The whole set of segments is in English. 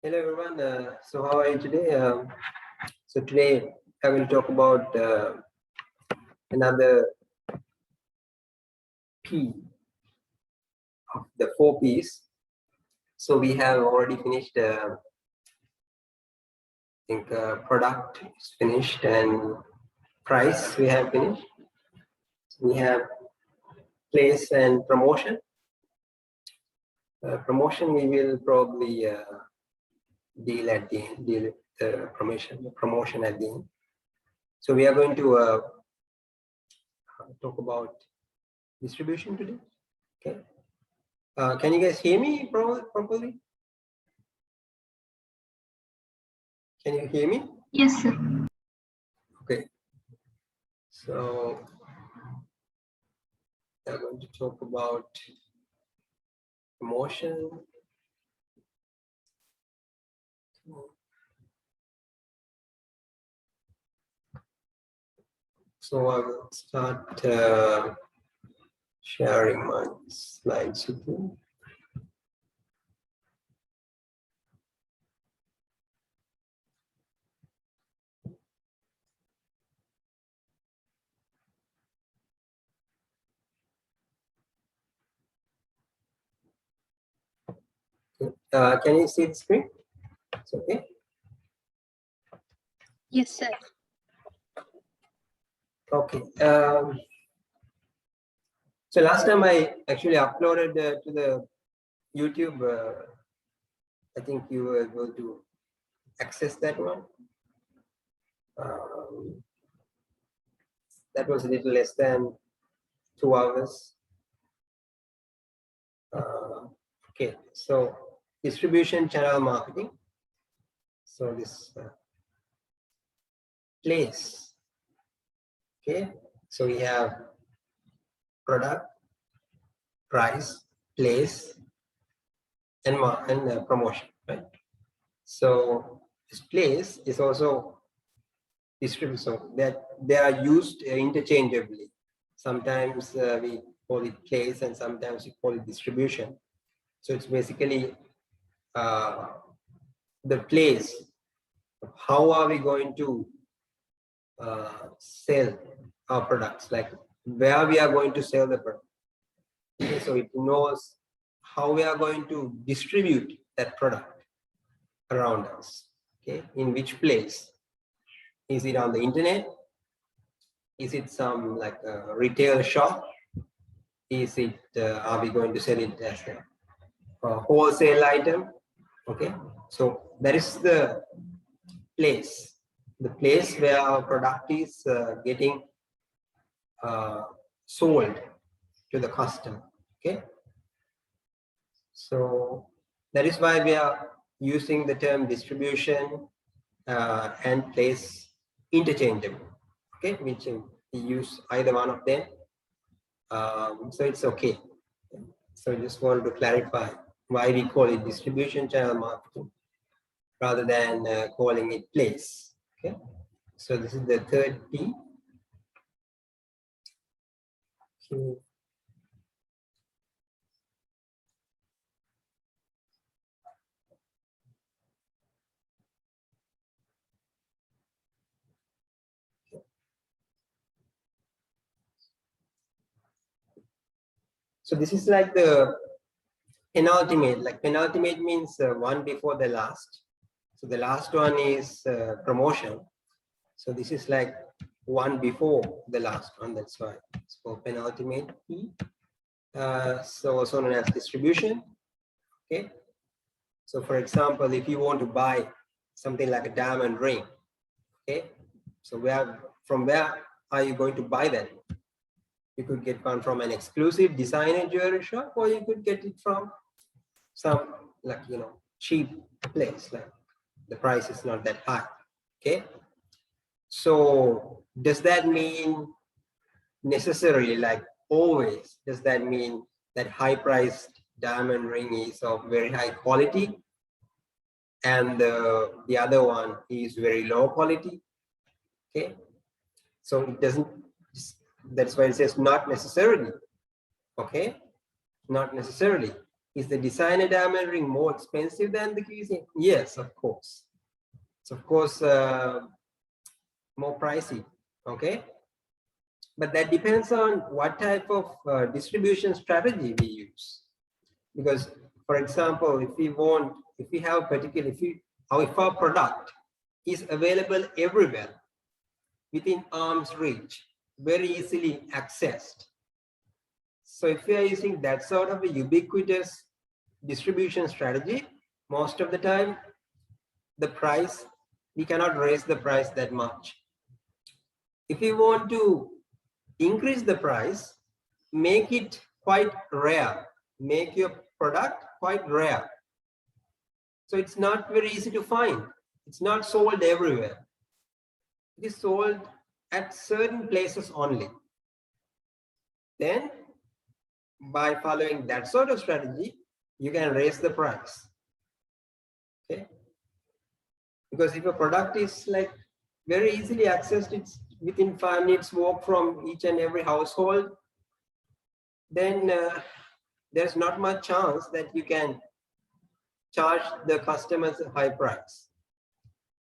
Hello everyone. So how are you today? So today I will talk about another P of the 4 P's. So we have already finished. I think product is finished and price we have finished. We have place and promotion. Promotion we will probably deal at the end. Deal with the promotion at the end. So we are going to talk about distribution today. Okay. Can you guys hear me properly? Can you hear me? Yes, sir. Okay. So we are going to talk about promotion. So I will start sharing my slides with you. Can you see the screen? It's okay. Yes, sir. Okay. So last time I actually uploaded to the YouTube. I think you were able to access that one. That was a little less than 2 hours. Okay, so distribution channel marketing. So this place. Okay, so we have product, price, place, and promotion, right? So this place is also distribution, so that they are used interchangeably. Sometimes we call it place, and sometimes we call it distribution. So it's basically the place. How are we going to sell our products? Like where we are going to sell the product. Okay, so it knows how we are going to distribute that product around us. Okay, in which place? Is it on the internet? Is it some like a retail shop? Is it are we going to sell it as a wholesale item? Okay, so that is the place where our product is getting sold to the customer. Okay, so that is why we are using the term distribution and place interchangeably. Okay, which we use either one of them, so it's okay. So I just want to clarify why we call it distribution channel marketing rather than calling it place. Okay, so this is the third P. Okay. So this is like the penultimate. Like penultimate means one before the last. So the last one is promotion. So this is like one before the last one. That's why it's called penultimate P. So also known as distribution. Okay. So for example, if you want to buy something like a diamond ring, okay. So from where are you going to buy that? You could get one from an exclusive designer jewelry shop, or you could get it from some like cheap place, like the price is not that high. Okay, so does that mean necessarily, like always, does that mean that high priced diamond ring is of very high quality and the other one is very low quality? Okay, so it doesn't, that's why it says not necessarily. Okay, not necessarily. Is the designer diamond ring more expensive than the keychain? Yes, of course. It's of course more pricey. Okay. But that depends on what type of distribution strategy we use. Because, for example, if our product is available everywhere within arm's reach, very easily accessed. So if we are using that sort of a ubiquitous distribution strategy, most of the time, we cannot raise the price that much. If you want to increase the price, make it quite rare. Make your product quite rare. So it's not very easy to find. It's not sold everywhere. It is sold at certain places only. Then, by following that sort of strategy, you can raise the price. Okay? Because if a product is like very easily accessed, it's within 5 minutes walk from each and every household, then there's not much chance that you can charge the customers a high price.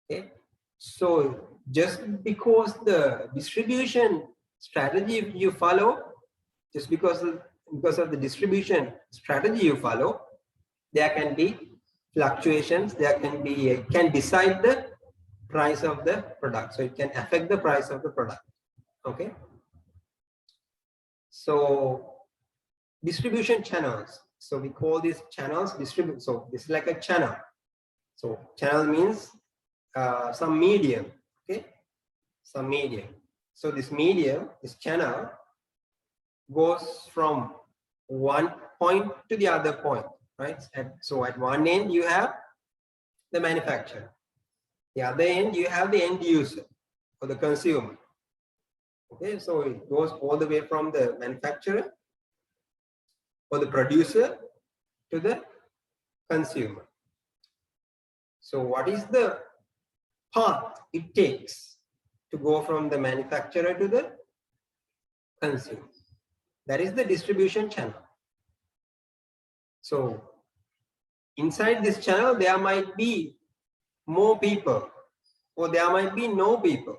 Okay, so just because the distribution strategy you follow, just because of the distribution strategy you follow, there can be fluctuations. There can decide the price of the product. So it can affect the price of the product. Okay. So distribution channels. So we call these channels distribute. So this is like a channel. So channel means some medium. Okay, some medium. So this medium, this channel, goes from one point to the other point, right? So at one end you have the manufacturer. The other end you have the end user or the consumer. Okay, so it goes all the way from the manufacturer or the producer to the consumer. So what is the path it takes to go from the manufacturer to the consumer? That is the distribution channel. So inside this channel, there might be more people or there might be no people.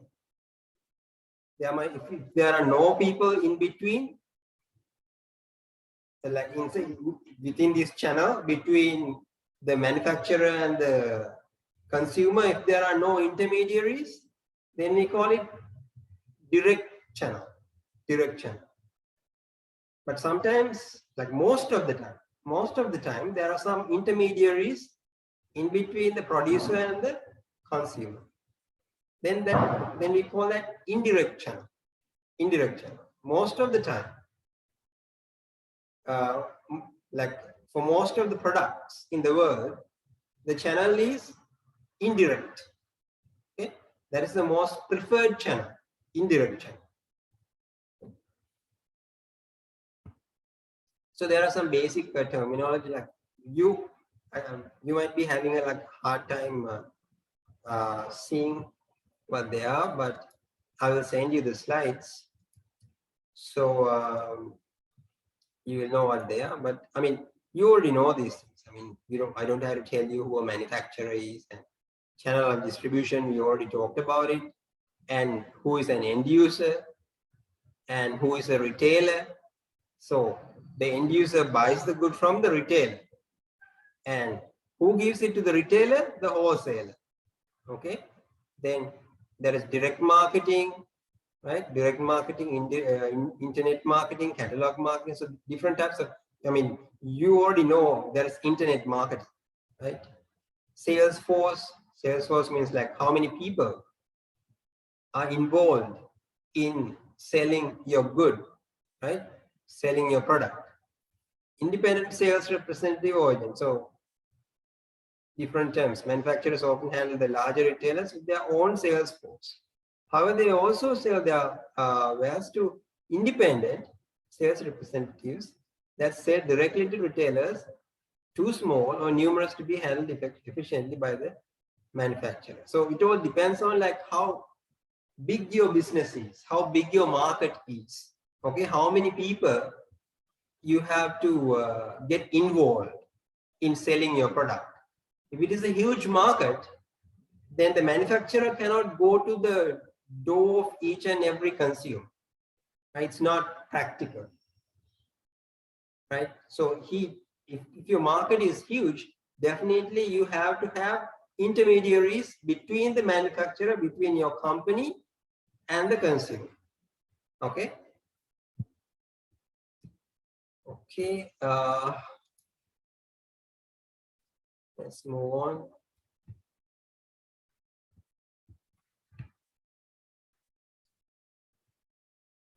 If there are no people in between, like within this channel between the manufacturer and the consumer, if there are no intermediaries, then we call it direct channel. But sometimes, like most of the time, there are some intermediaries in between the producer and the consumer. Then we call that indirect channel. Most of the time, like for most of the products in the world, the channel is indirect. Okay, that is the most preferred channel, indirect channel. So there are some basic terminology, like you might be having a hard time seeing what they are, but I will send you the slides, so you will know what they are. But I mean, you already know these things. I mean, I don't have to tell you who a manufacturer is, and channel of distribution, we already talked about it, and who is an end user and who is a retailer. So the end user buys the good from the retailer, and who gives it to the retailer? The wholesaler. Okay, then there is direct marketing, right? Direct marketing, internet marketing, catalog marketing. So different types of, I mean, you already know there is internet marketing, right? Salesforce means like how many people are involved in selling your good, right? Selling your product. Independent sales representative or agent. So different terms. Manufacturers often handle the larger retailers with their own sales force. However, they also sell their wares to independent sales representatives that sell directly to retailers too small or numerous to be handled efficiently by the manufacturer. So it all depends on like how big your business is, how big your market is. Okay, how many people you have to get involved in selling your product. If it is a huge market, then the manufacturer cannot go to the door of each and every consumer. Right? It's not practical. Right? So if your market is huge, definitely you have to have intermediaries between the manufacturer, between your company and the consumer. Okay. Okay. Let's move on.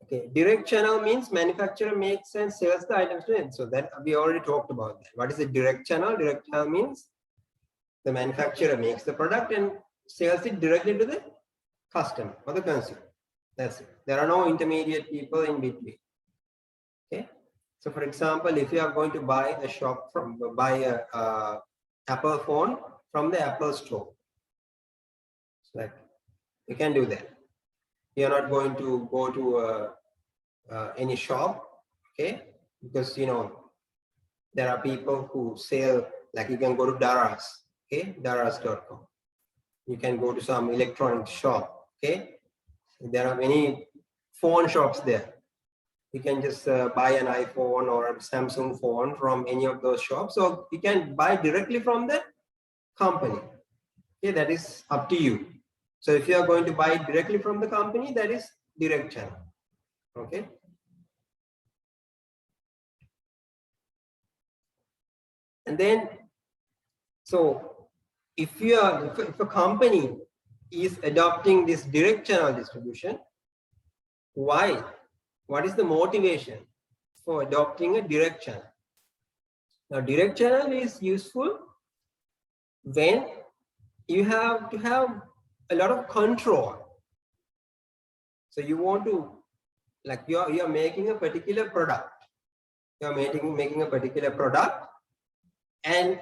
Okay, direct channel means manufacturer makes and sells the items to end. So that we already talked about that. What is a direct channel? Direct channel means the manufacturer makes the product and sells it directly to the customer or the consumer. That's it. There are no intermediate people in between. Okay. So for example, if you are going to buy a Apple phone from the Apple store, so like you can do that. You're not going to go to any shop, okay? Because there are people who sell, like you can go to Daraz, okay? Daraz.com. You can go to some electronic shop, okay? There are many phone shops there. You can just buy an iPhone or a Samsung phone from any of those shops. So you can buy directly from the company. Okay, that is up to you. So if you are going to buy directly from the company, that is direct channel. Okay. And then, so if a company is adopting this direct channel distribution, why? What is the motivation for adopting a direct channel? Now, direct channel is useful when you have to have a lot of control. So you want to, like you are making a particular product. You are making a particular product, and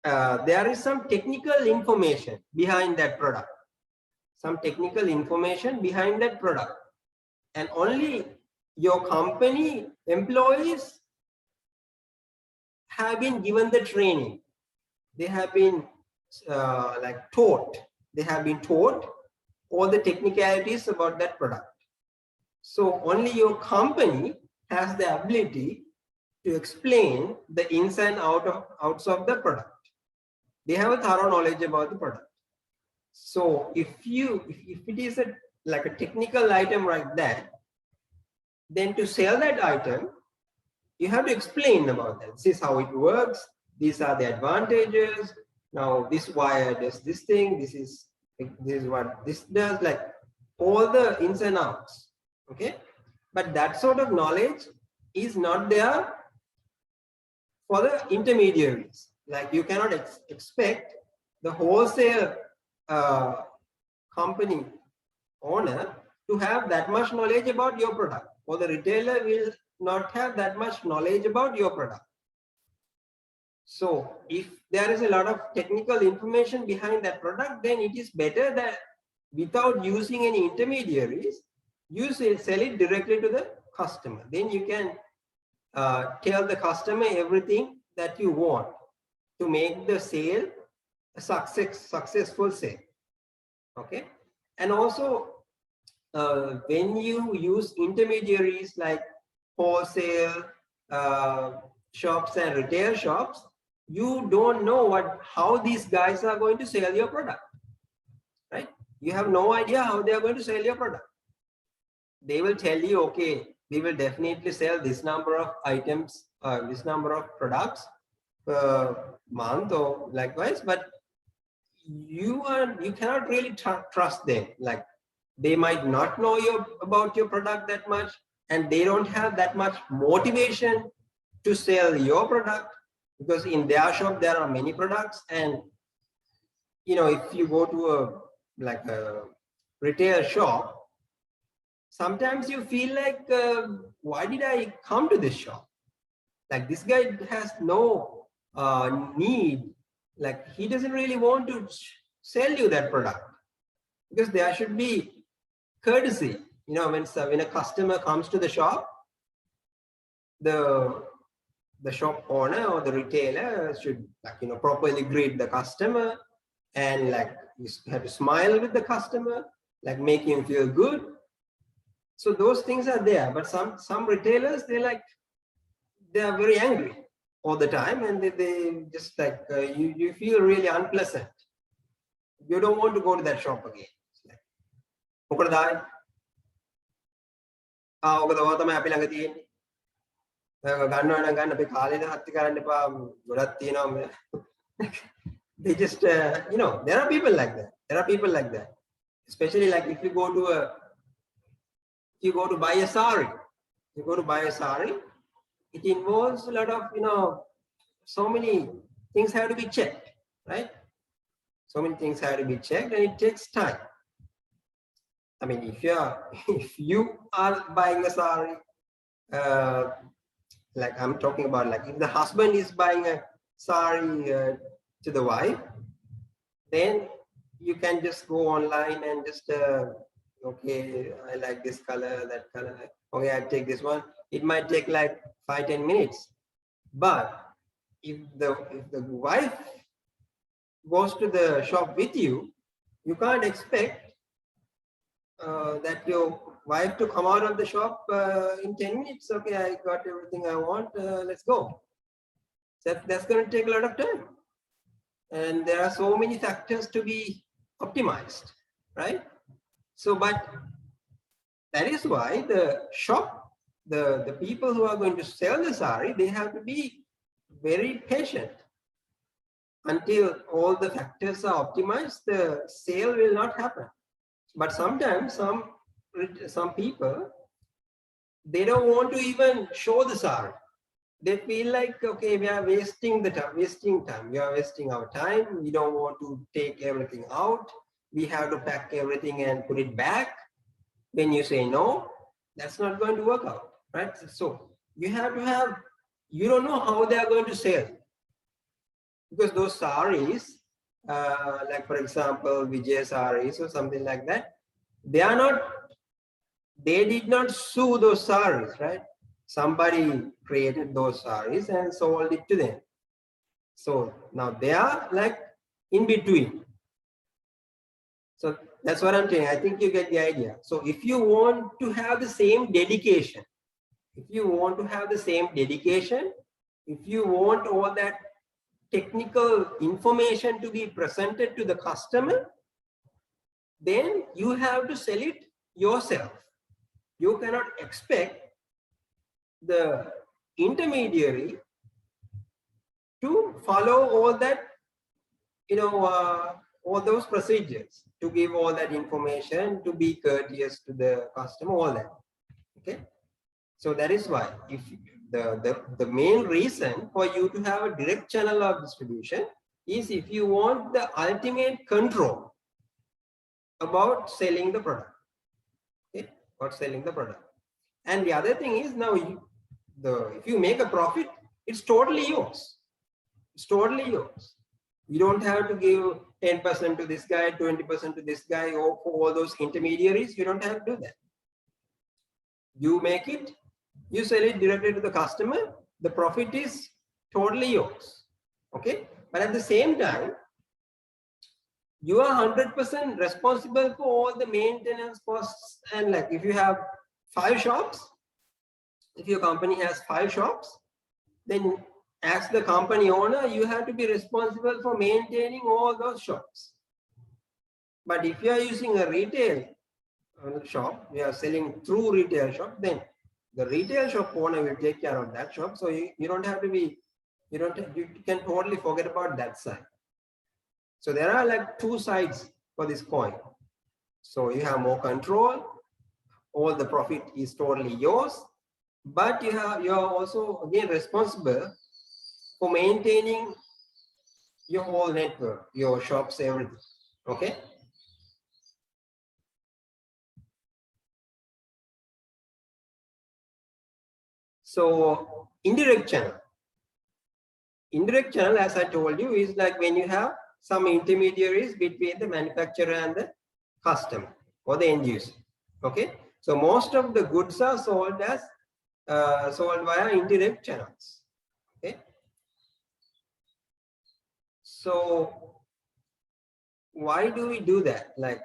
there is some technical information behind that product. Some technical information behind that product. And only your company employees have been given the training. They have been taught. They have been taught all the technicalities about that product. So only your company has the ability to explain the ins and outs of the product. They have a thorough knowledge about the product. So if it is like a technical item like that, then to sell that item, you have to explain about that. This is how it works. These are the advantages. Now this wire does this thing. This is what this does. Like all the ins and outs. Okay, but that sort of knowledge is not there for the intermediaries. Like you cannot expect the wholesale company owner to have that much knowledge about your product, or the retailer will not have that much knowledge about your product. So if there is a lot of technical information behind that product, then it is better that without using any intermediaries, you sell it directly to the customer. Then you can tell the customer everything that you want to make the sale a successful sale. Okay. And also when you use intermediaries like wholesale shops and retail shops, you don't know how these guys are going to sell your product, right? You have no idea how they are going to sell your product. They will tell you, okay, we will definitely sell this number of items, this number of products per month or likewise, but you cannot really trust them. Like they might not know about your product that much, and they don't have that much motivation to sell your product, because in their shop there are many products. And if you go to a retail shop, sometimes you feel like, why did I come to this shop? Like this guy has no need, like he doesn't really want to sell you that product, because there should be courtesy. When a customer comes to the shop, the the shop owner or the retailer should, like, properly greet the customer, and like you have to smile with the customer, like make him feel good. So those things are there, but some retailers, they are very angry all the time, and they just like you feel really unpleasant. You don't want to go to that shop again. They just there are people like that. Especially like if you go to buy a sari, it involves a lot of so many things have to be checked, right? So many things have to be checked, and it takes time. I mean, if you are buying a sari, like I'm talking about, like if the husband is buying a sari to the wife, then you can just go online and just okay, I like this color, that color. Okay, I take this one. It might take like 5-10 minutes. But if the wife goes to the shop with you, you can't expect that your wife to come out of the shop in 10 minutes. Okay, I got everything I want. Let's go. That's going to take a lot of time. And there are so many factors to be optimized, right? So, but that is why the shop, the people who are going to sell the sari, they have to be very patient. Until all the factors are optimized, the sale will not happen. But sometimes some people, they don't want to even show the sari. They feel like, okay, we are wasting time. We are wasting our time. We don't want to take everything out. We have to pack everything and put it back. When you say no, that's not going to work out, right? So you have to have, you don't know how they are going to sell. Because those saris, like for example, Vijay saris or something like that, they did not sew those saris, right? Somebody created those saris and sold it to them. So now they are like in between. So that's what I'm saying. I think you get the idea. So if you want to have the same dedication, if you want all that technical information to be presented to the customer, then you have to sell it yourself. You cannot expect the intermediary to follow all that, all those procedures, to give all that information, to be courteous to the customer, all that. Okay. So that is why if the main reason for you to have a direct channel of distribution is if you want the ultimate control about selling the product. Okay, about selling the product. And the other thing is, now if you make a profit, it's totally yours. It's totally yours. You don't have to give 10% to this guy, 20% to this guy, or for all those intermediaries. You don't have to do that. You make it, you sell it directly to the customer. The profit is totally yours. Okay. But at the same time, you are 100% responsible for all the maintenance costs. And like if you have 5 shops, if your company has 5 shops, then as the company owner, you have to be responsible for maintaining all those shops. But if you are using a retail shop, you are selling through retail shop, then the retail shop owner will take care of that shop. So you don't have to be, you can totally forget about that side. So there are like 2 sides for this coin. So you have more control, all the profit is totally yours, but you are also again responsible for maintaining your whole network, your shops, everything. Okay. So indirect channel. Indirect channel, as I told you, is like when you have some intermediaries between the manufacturer and the customer or the end user. Okay. So most of the goods are sold via indirect channels. So why do we do that? Like,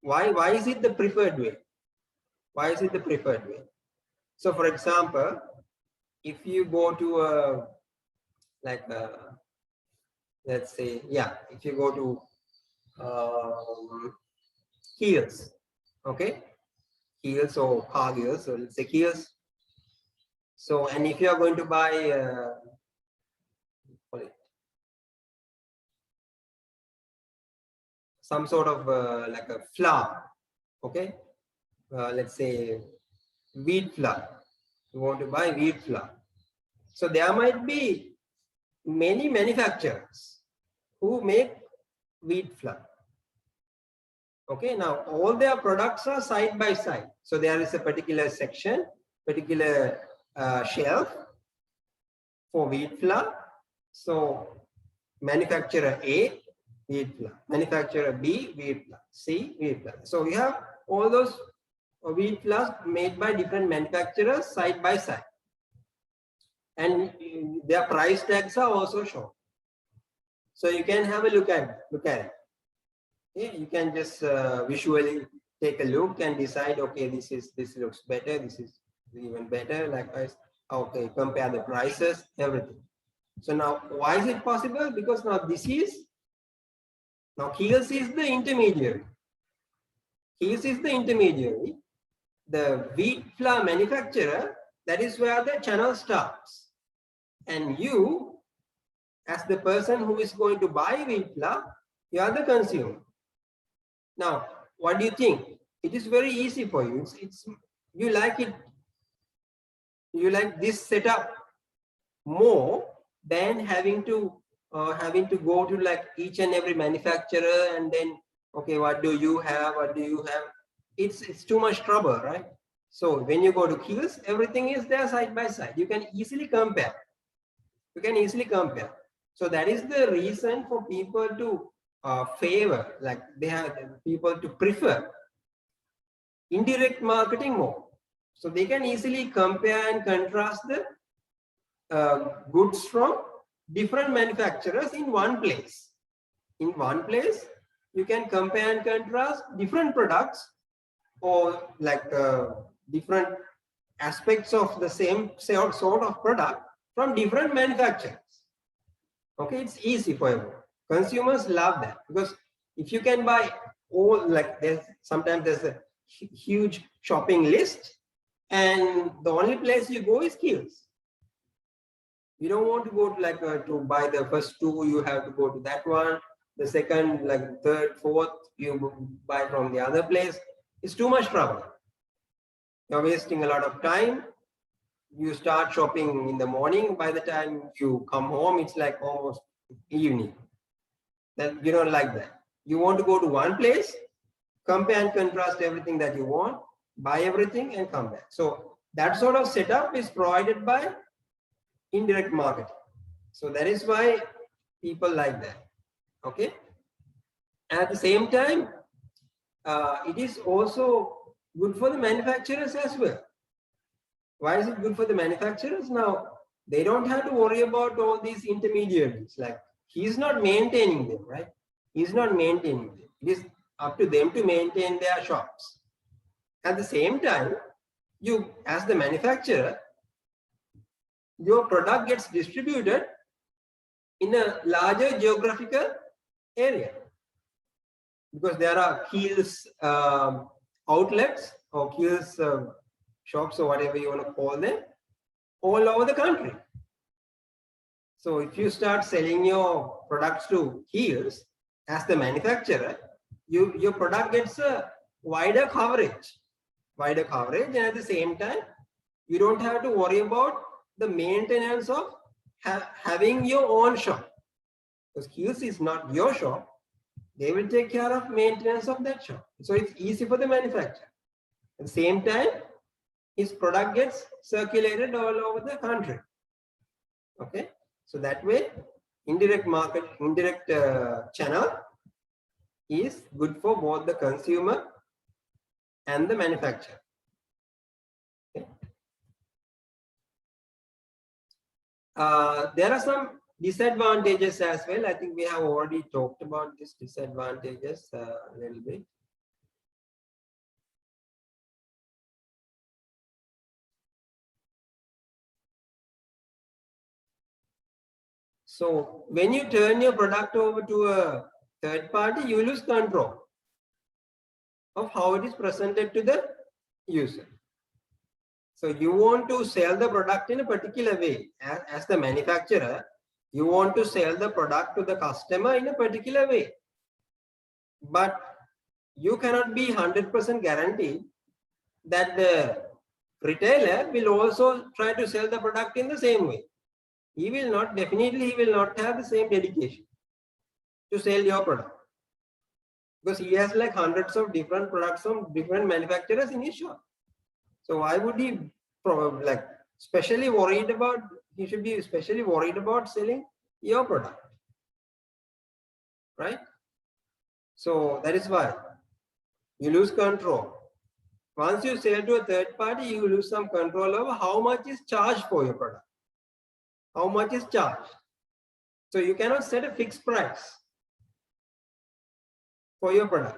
why is it the preferred way? Why is it the preferred way? So for example, if you go to a, like a, let's say, yeah, if you go to Heels, okay, Heels or Cargills, so let's say Heels. So, and if you are going to buy some sort of like a flour, okay, let's say wheat flour, you want to buy wheat flour. So there might be many manufacturers who make wheat flour. Okay, now all their products are side by side. So there is a particular section, particular shelf for wheat flour. So manufacturer A, wheat flour, manufacturer B, wheat flour, C, wheat flour. So we have all those wheat flours made by different manufacturers side by side. And their price tags are also shown. So you can have a look at it. Okay, you can just visually take a look and decide, okay, this looks better, this is even better, likewise. Okay, compare the prices, everything. So now why is it possible? Because now Heels is the intermediary. Heels is the intermediary. The wheat flour manufacturer, that is where the channel starts. And you, as the person who is going to buy wheat flour, you are the consumer. Now, what do you think? It is very easy for you. You like it. You like this setup more than having to go to like each and every manufacturer and then, okay, what do you have? What do you have? It's too much trouble, right? So when you go to Heels, everything is there side by side. You can easily compare. You can easily compare. So that is the reason for people to favor, like they have people to prefer indirect marketing more. So they can easily compare and contrast the goods from different manufacturers in one place. In one place, you can compare and contrast different products or like different aspects of the same sort of product from different manufacturers. Okay, it's easy for everyone. Consumers love that because if you can buy all, like sometimes there's a huge shopping list and the only place you go is Heels. You don't want to go to like to buy the first two, you have to go to that one. The second, like third, fourth, you buy from the other place. It's too much trouble. You're wasting a lot of time. You start shopping in the morning. By the time you come home, it's like almost evening. Then you don't like that. You want to go to one place, compare and contrast everything that you want, buy everything and come back. So that sort of setup is provided by indirect marketing. So that is why people like that. Okay. At the same time, it is also good for the manufacturers as well. Why is it good for the manufacturers? Now, they don't have to worry about all these intermediaries. Like, he's not maintaining them, right? He's not maintaining them. It is up to them to maintain their shops. At the same time, you, as the manufacturer, your product gets distributed in a larger geographical area. Because there are Heels outlets or Heels shops or whatever you want to call them all over the country. So if you start selling your products to Heels as the manufacturer, your product gets a wider coverage, and at the same time, you don't have to worry about the maintenance of having your own shop. Because Heels is not your shop. They will take care of maintenance of that shop. So it's easy for the manufacturer. At the same time, his product gets circulated all over the country. Okay. So that way, indirect channel is good for both the consumer and the manufacturer. Okay. There are some disadvantages as well. I think we have already talked about these disadvantages a little bit. So when you turn your product over to a third party, you lose control of how it is presented to the user. So you want to sell the product in a particular way. As the manufacturer, you want to sell the product to the customer in a particular way. But you cannot be 100% guaranteed that the retailer will also try to sell the product in the same way. He will not, definitely he will not have the same dedication to sell your product, because he has like hundreds of different products from different manufacturers in his shop. So why would he probably like specially worried about, he should be especially worried about selling your product, right? So that is why you lose control. Once you sell to a third party, you lose some control over how much is charged for your product. How much is charged? So you cannot set a fixed price for your product.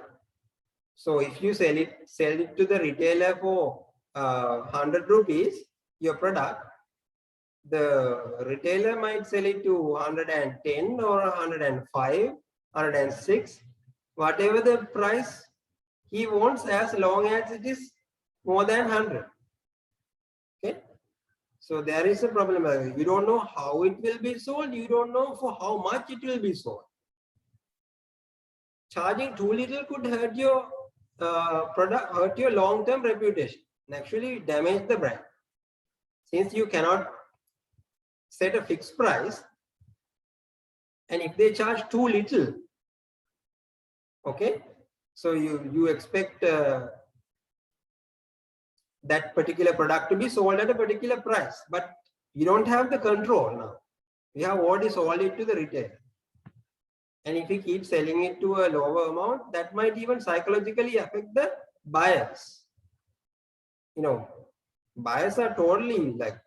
So if you sell it to the retailer for 100 rupees, your product, the retailer might sell it to 110 or 105, 106, whatever the price he wants, as long as it is more than 100. Okay. So there is a problem. You don't know how it will be sold. You don't know for how much it will be sold. Charging too little could hurt your product, hurt your long-term reputation, and actually damage the brand. Since you cannot set a fixed price, and if they charge too little, okay, so you expect that particular product to be sold at a particular price, but you don't have the control now. You have already sold it to the retailer. And if you keep selling it to a lower amount, that might even psychologically affect the buyers. You know, buyers are totally like,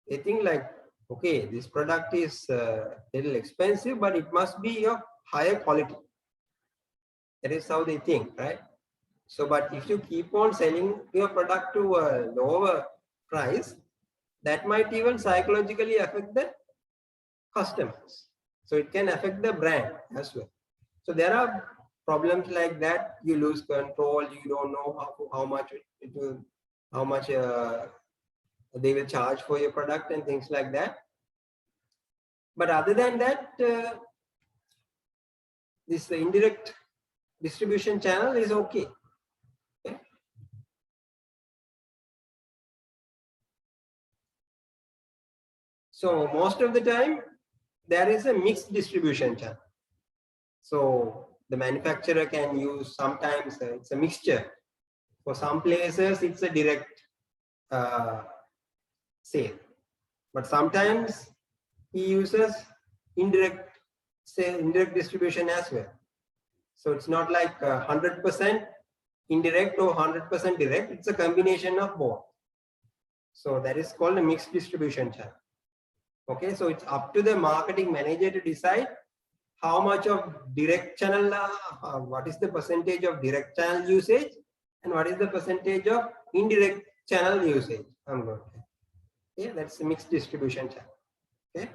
they think like, okay, this product is a little expensive, but it must be of higher quality. That is how they think, right? So, but if you keep on selling your product to a lower price, that might even psychologically affect the customers. So it can affect the brand as well. So there are problems like that. You lose control. You don't know how much it will, how much they will charge for your product and things like that. But other than that, this indirect distribution channel is okay. Okay. So most of the time, there is a mixed distribution channel. So the manufacturer can use, sometimes it's a mixture. For some places, it's a direct sale, but sometimes he uses indirect distribution as well. So it's not like 100% indirect or 100% direct. It's a combination of both. So that is called a mixed distribution channel. Okay, so it's up to the marketing manager to decide how much of direct channel, what is the percentage of direct channel usage, and what is the percentage of indirect channel usage. I'm going to, okay, that's a mixed distribution channel. Okay,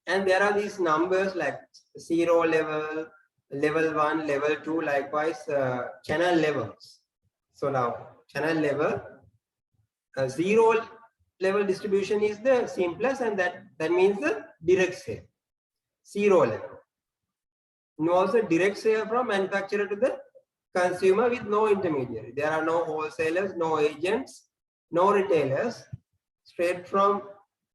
and there are these numbers like 0 level, level 1, level 2, likewise channel levels. So now channel level, 0 level distribution is the simplest, and that means the direct sale. 0 level involves a direct sale from manufacturer to the consumer with no intermediary. There are no wholesalers, no agents, no retailers. Straight from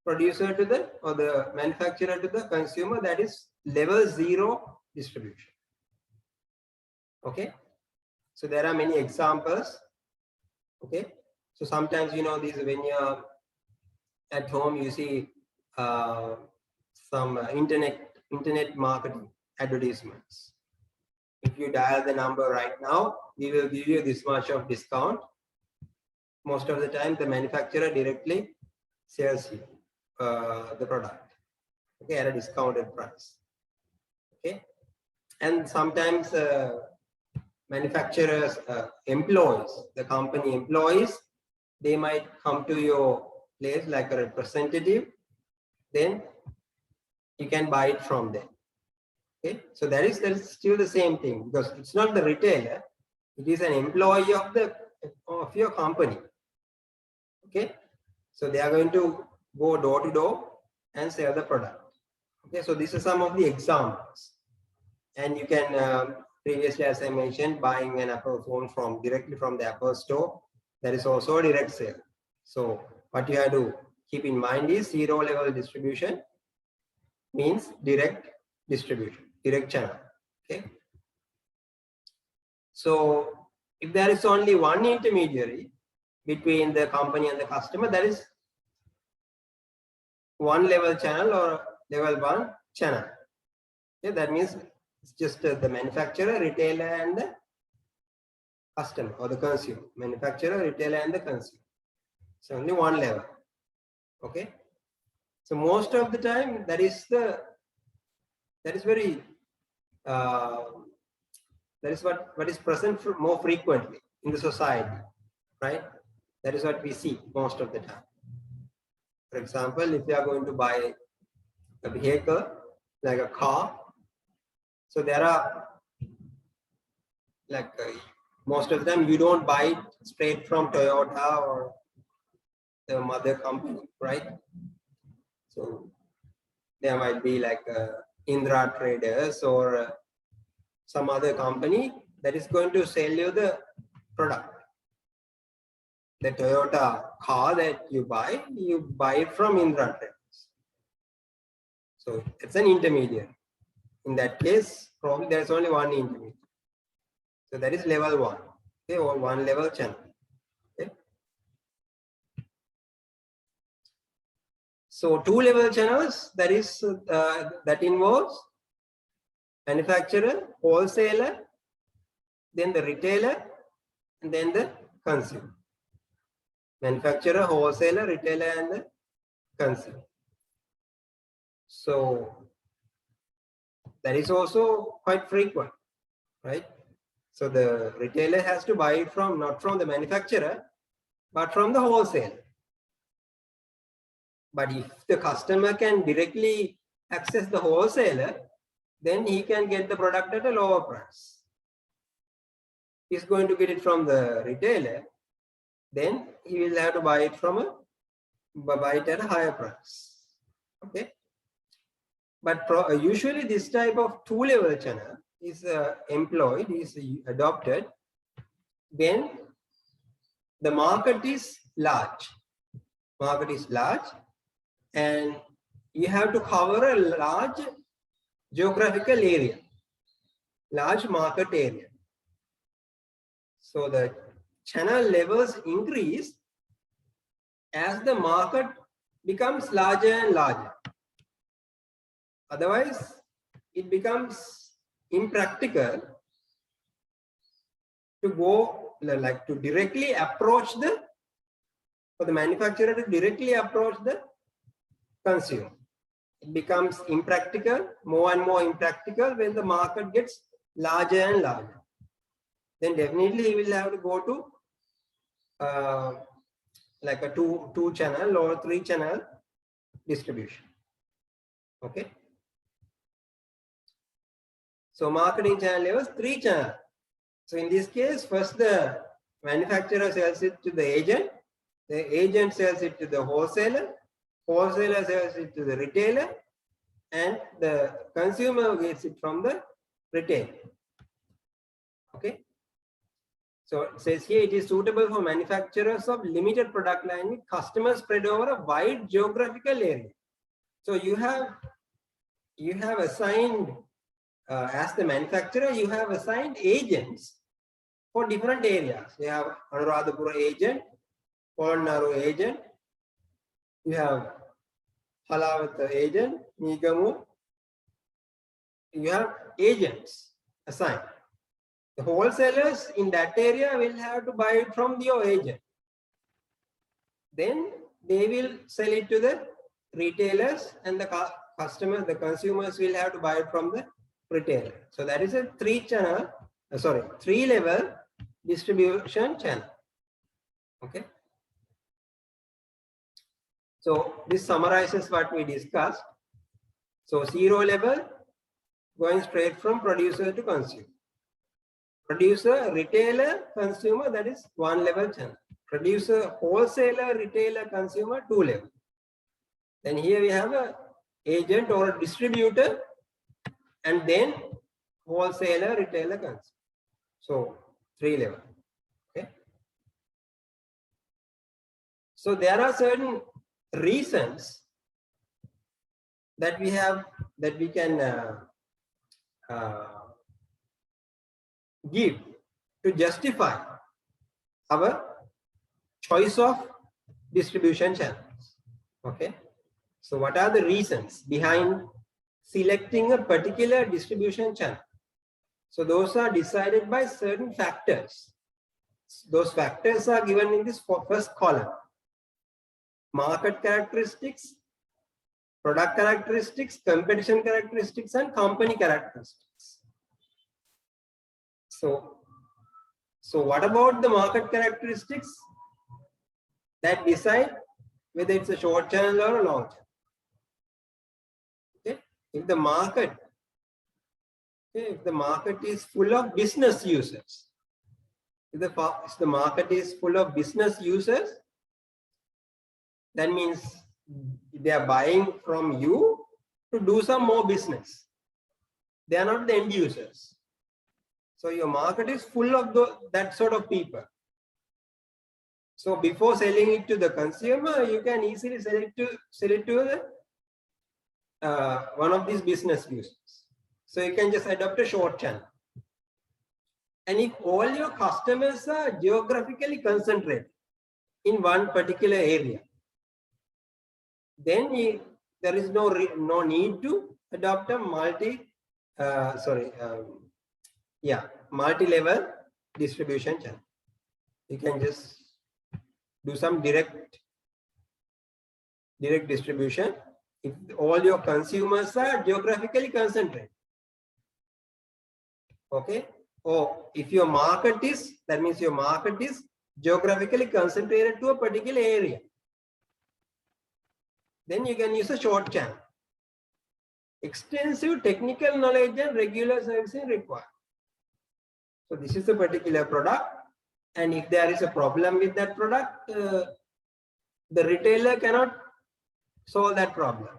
producer to the, or the manufacturer to the consumer. That is level 0 distribution. Okay, so there are many examples. Okay, so sometimes, you know, these, when you're at home, you see some internet marketing advertisements. If you dial the number right now, we will give you this much of discount. Most of the time, the manufacturer directly sells you. the product, okay, at a discounted price. Okay, and sometimes manufacturers, employees, the company employees, they might come to your place like a representative, then you can buy it from them. Okay, so that is still the same thing, because it's not the retailer, it is an employee of your company. Okay, so they are going to go door to door and sell the product. Okay, so these are some of the examples, and you can previously, as I mentioned, buying an Apple phone directly from the Apple store, that is also a direct sale. So what you have to keep in mind is zero level distribution means direct distribution, direct channel. Okay, so if there is only one intermediary between the company and the customer, that is one level channel or level one channel. Okay, that means it's just the manufacturer, retailer, and the customer or the consumer. Manufacturer, retailer, and the consumer. So only one level. Okay. So most of the time, that is what is present more frequently in the society, right? That is what we see most of the time. For example, if you are going to buy a vehicle like a car, so there are most of them you don't buy it straight from Toyota or the mother company, right? So there might be like Indra Traders or some other company that is going to sell you the product. The Toyota car that you buy it from Indra Traders. So it's an intermediary. In that case, probably there's only one intermediary. So that is level one, okay, or one level channel. Okay. So two level channels, that is that involves manufacturer, wholesaler, then the retailer, and then the consumer. Manufacturer, wholesaler, retailer, and the consumer. So that is also quite frequent, right? So the retailer has to buy it from, not from the manufacturer, but from the wholesaler. But if the customer can directly access the wholesaler, then he can get the product at a lower price. He's going to get it from the retailer, then he will have to buy it at a higher price. Okay. But usually this type of two-level channel is adopted when the market is large. Market is large, and you have to cover a large geographical area, large market area. So the channel levels increase as the market becomes larger and larger. Otherwise, it becomes impractical to go to directly approach for the manufacturer to directly approach the consumer. It becomes impractical, more and more impractical when the market gets larger and larger. Then definitely he will have to go to like a two channel or three channel distribution. Okay. So marketing channel levels, three channel. So in this case, first the manufacturer sells it to the agent sells it to the wholesaler sells it to the retailer, and the consumer gets it from the retailer. Okay. So it says here it is suitable for manufacturers of limited product line with customers spread over a wide geographical area. So you have assigned as the manufacturer, you have assigned agents for different areas. You have Anuradhapura agent, Polonnaru agent, you have Halawatha agent, Nigamu. You have agents assigned. The wholesalers in that area will have to buy it from your agent. Then they will sell it to the retailers, and the customers, the consumers will have to buy it from the retailer. So that is a three-level distribution channel. Okay. So this summarizes what we discussed. So 0 level, going straight from producer to consumer. Producer, retailer, consumer, that is 1 level channel. Producer, wholesaler, retailer, consumer, 2 level. Then here we have a agent or a distributor, and then wholesaler, retailer, consumer. So 3 level. Okay. So there are certain reasons that we have, that we can give to justify our choice of distribution channels. Okay. So what are the reasons behind selecting a particular distribution channel? So those are decided by certain factors. Those factors are given in this first column. Market characteristics, product characteristics, competition characteristics, and company characteristics. So what about the market characteristics that decide whether it's a short channel or a long channel? Okay. If the market is full of business users, if the market is full of business users, that means they are buying from you to do some more business. They are not the end users. So your market is full of that sort of people. So before selling it to the consumer, you can easily sell it to one of these business users. So you can just adopt a short channel. And if all your customers are geographically concentrated in one particular area, then there is no need to adopt a multi-level distribution channel. You can just do some direct distribution if all your consumers are geographically concentrated. Okay. Or if your market is, that means your market is geographically concentrated to a particular area, then you can use a short channel. Extensive technical knowledge and regular servicing required. So this is a particular product, and if there is a problem with that product, the retailer cannot solve that problem.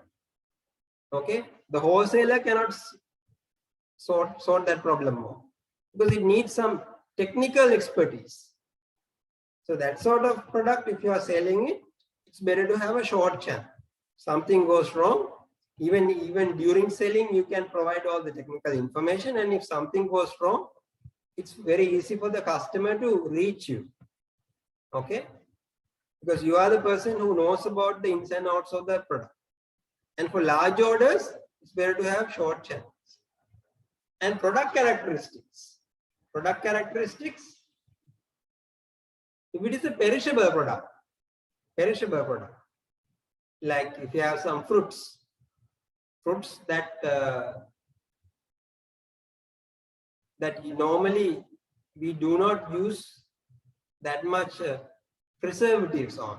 Okay, the wholesaler cannot sort that problem more, because it needs some technical expertise. So that sort of product, if you are selling it, it's better to have a short channel. Something goes wrong, even during selling, you can provide all the technical information, and if something goes wrong, it's very easy for the customer to reach you. Okay, because you are the person who knows about the ins and outs of that product. And for large orders, it's better to have short channels. And product characteristics. Product characteristics, if it is a perishable product, like if you have some fruits that normally we do not use that much preservatives on.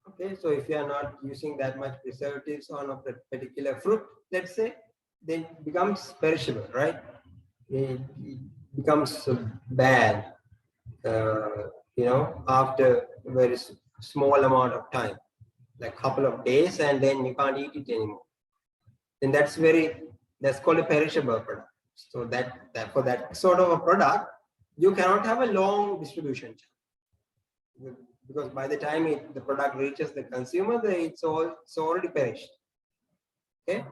Okay, so if you are not using that much preservatives on a particular fruit, let's say, then it becomes perishable, right? It becomes bad, after a very small amount of time, like a couple of days, and then you can't eat it anymore. Then that's called a perishable product. So that for that sort of a product, you cannot have a long distribution channel, because by the time the product reaches the consumer, it's already perished. Okay.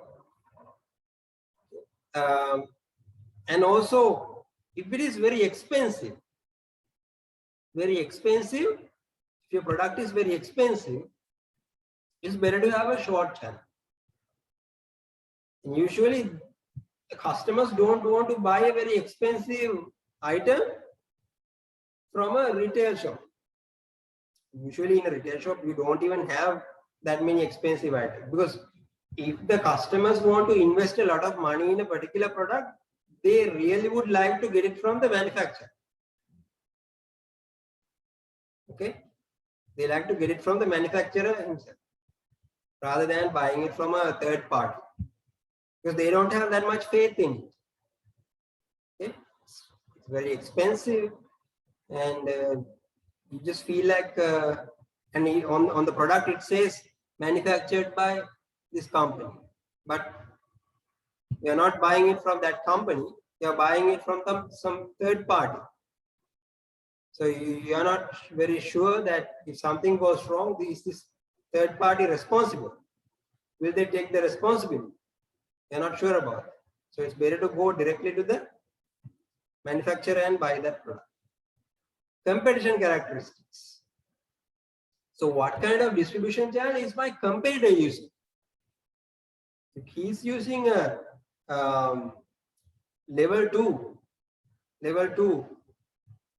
And also, if it is very expensive, if your product is very expensive, it's better to have a short channel. And usually, the customers don't want to buy a very expensive item from a retail shop. Usually in a retail shop, you don't even have that many expensive items. Because if the customers want to invest a lot of money in a particular product, they really would like to get it from the manufacturer. Okay, they like to get it from the manufacturer himself rather than buying it from a third party, because they don't have that much faith in it. Okay? It's very expensive, and you just feel like, and on the product it says manufactured by this company, but you're not buying it from that company, you're buying it from some third party. So you are not very sure that if something goes wrong, is this third party responsible? Will they take the responsibility? You're not sure about it. So it's better to go directly to the manufacturer and buy that product. Competition characteristics. So what kind of distribution channel is my competitor using? If he's using a level 2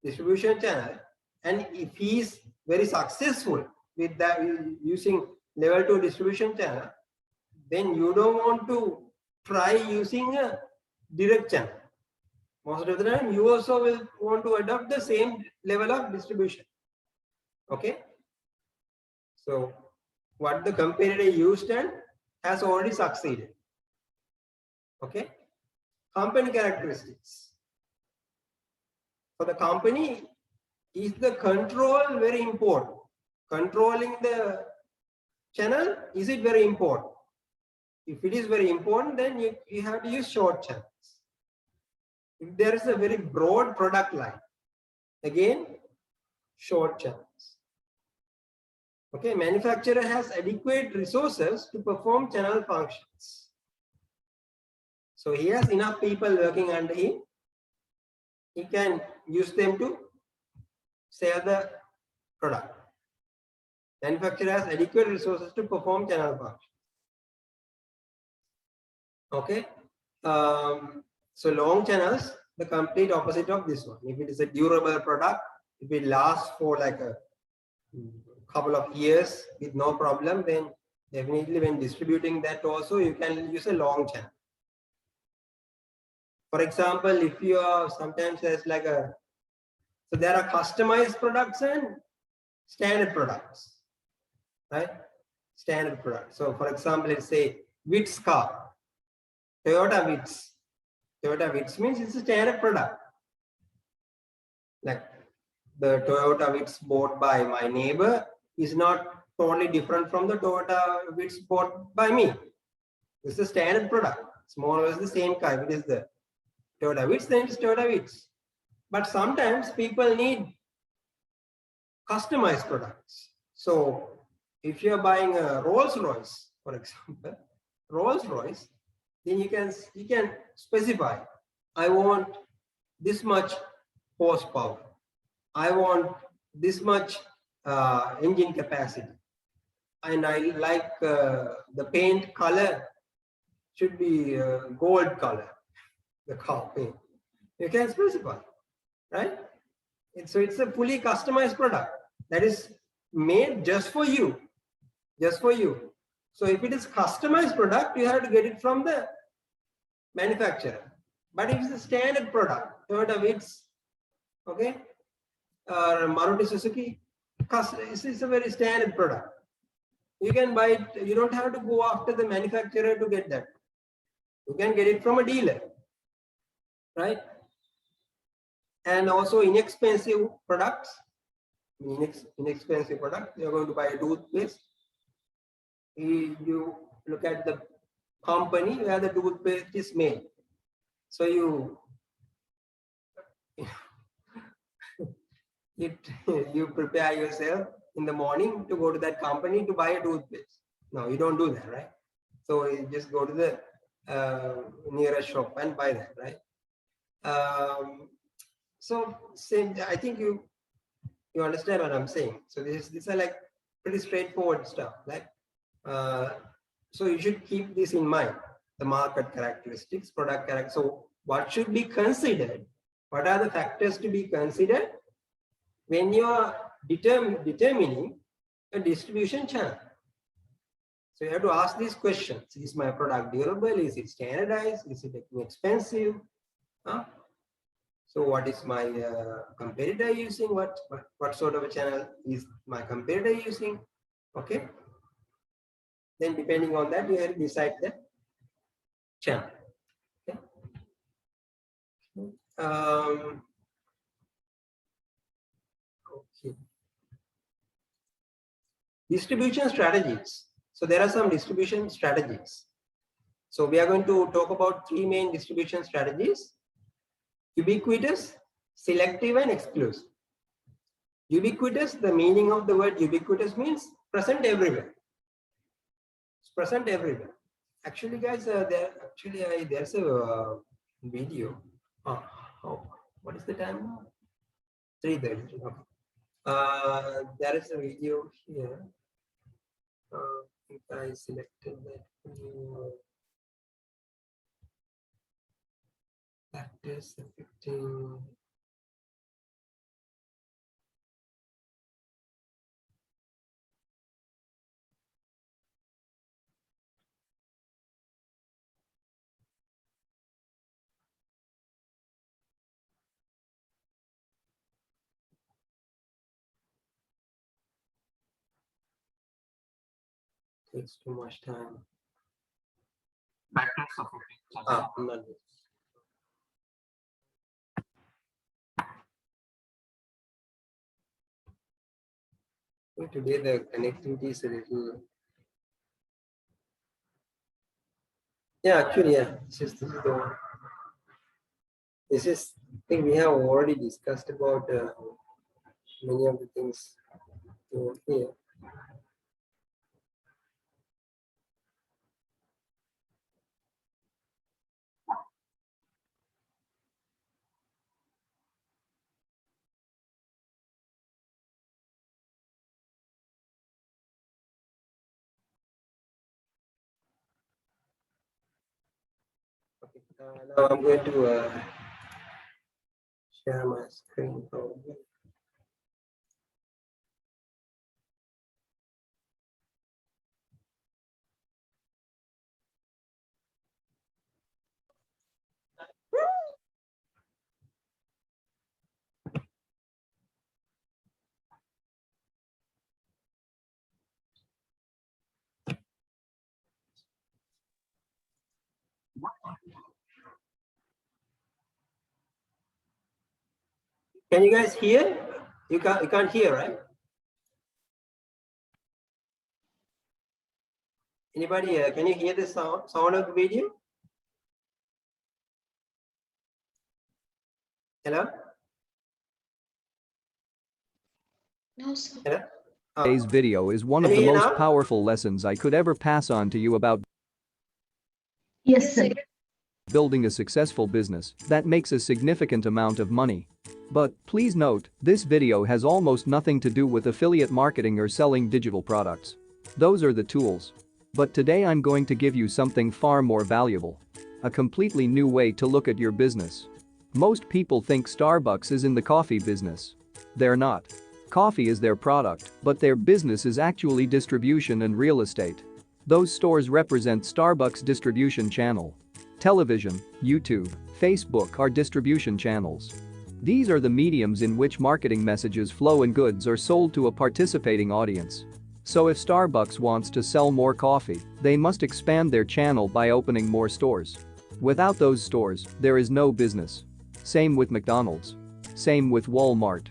distribution channel, and if he's very successful with that using level 2 distribution channel, then you don't want to try using a direct channel. Most of the time you also will want to adopt the same level of distribution. Okay, so what the competitor used and has already succeeded. Okay, company characteristics. For the company, is the control very important? Controlling the channel, is it very important? If it is very important, then you have to use short channels. If there is a very broad product line, again, short channels. Okay, manufacturer has adequate resources to perform channel functions. So he has enough people working under him. He can use them to sell the product. Manufacturer has adequate resources to perform channel functions. Okay. So long channels, the complete opposite of this one. If it is a durable product, if it lasts for like a couple of years with no problem, then definitely when distributing that also you can use a long channel. For example, if you are sometimes there's like a, so there are customized products and standard products, right? Standard products. So for example, let's say Vitz car, Toyota Vitz. Toyota Vitz means it's a standard product. Like the Toyota Vitz bought by my neighbor is not totally different from the Toyota Vitz bought by me. It's a standard product. It's more or less the same car. If it is the Toyota Vitz, then it's Toyota Vitz. But sometimes people need customized products. So if you're buying a Rolls Royce, for example, Rolls Royce, then you can specify, I want this much horsepower. I want this much engine capacity. And I like the paint color should be gold color, the car paint. You can specify, right? So it's a fully customized product that is made just for you, just for you. So if it is customized product, you have to get it from the manufacturer. But if it's a standard product, Toyota Vitz, okay, or Maruti Suzuki, it's a very standard product. You can buy it, you don't have to go after the manufacturer to get that. You can get it from a dealer, right? And also inexpensive products, inexpensive product, you're going to buy a toothpaste. You look at the company where the toothpaste is made. So you prepare yourself in the morning to go to that company to buy a toothpaste. No, you don't do that, right? So you just go to the nearest shop and buy that, right? So same, I think you understand what I'm saying. So these are like pretty straightforward stuff, like so you should keep this in mind, the market characteristics, product characteristics. So what should be considered? What are the factors to be considered when you are determining a distribution channel? So you have to ask these questions. Is my product durable? Is it standardized? Is it expensive? Huh? So what is my competitor using? What sort of a channel is my competitor using? Okay. Then depending on that, you have to decide the channel. Okay. Okay. Distribution strategies. So there are some distribution strategies. So we are going to talk about three main distribution strategies: ubiquitous, selective, and exclusive. Ubiquitous, the meaning of the word ubiquitous means present everywhere. It's present everywhere. Actually, guys, there's a video. Oh, what is the time now? 3:30. Okay. There is a video here. I think I selected that video. That is affecting. Takes too much time. Not this. Today the connectivity is a little. Yeah, actually, yeah. This is. I think we have already discussed about many of the things here. Okay. Now I'm going to share my screen. Probably. Can you guys hear? You can't hear, right? Anybody? Can you hear the sound of the video? Hello? No, sir. Hello? Today's video is one of the most powerful lessons I could ever pass on to you about Yes, sir. building a successful business that makes a significant amount of money. But please note, this video has almost nothing to do with affiliate marketing or selling digital products. Those are the tools. But today I'm going to give you something far more valuable. A completely new way to look at your business. Most people think Starbucks is in the coffee business. They're not. Coffee is their product, but their business is actually distribution and real estate. Those stores represent Starbucks' distribution channel. Television, YouTube, Facebook are distribution channels. These are the mediums in which marketing messages flow and goods are sold to a participating audience. So if Starbucks wants to sell more coffee, they must expand their channel by opening more stores. Without those stores, there is no business. Same with McDonald's. Same with Walmart.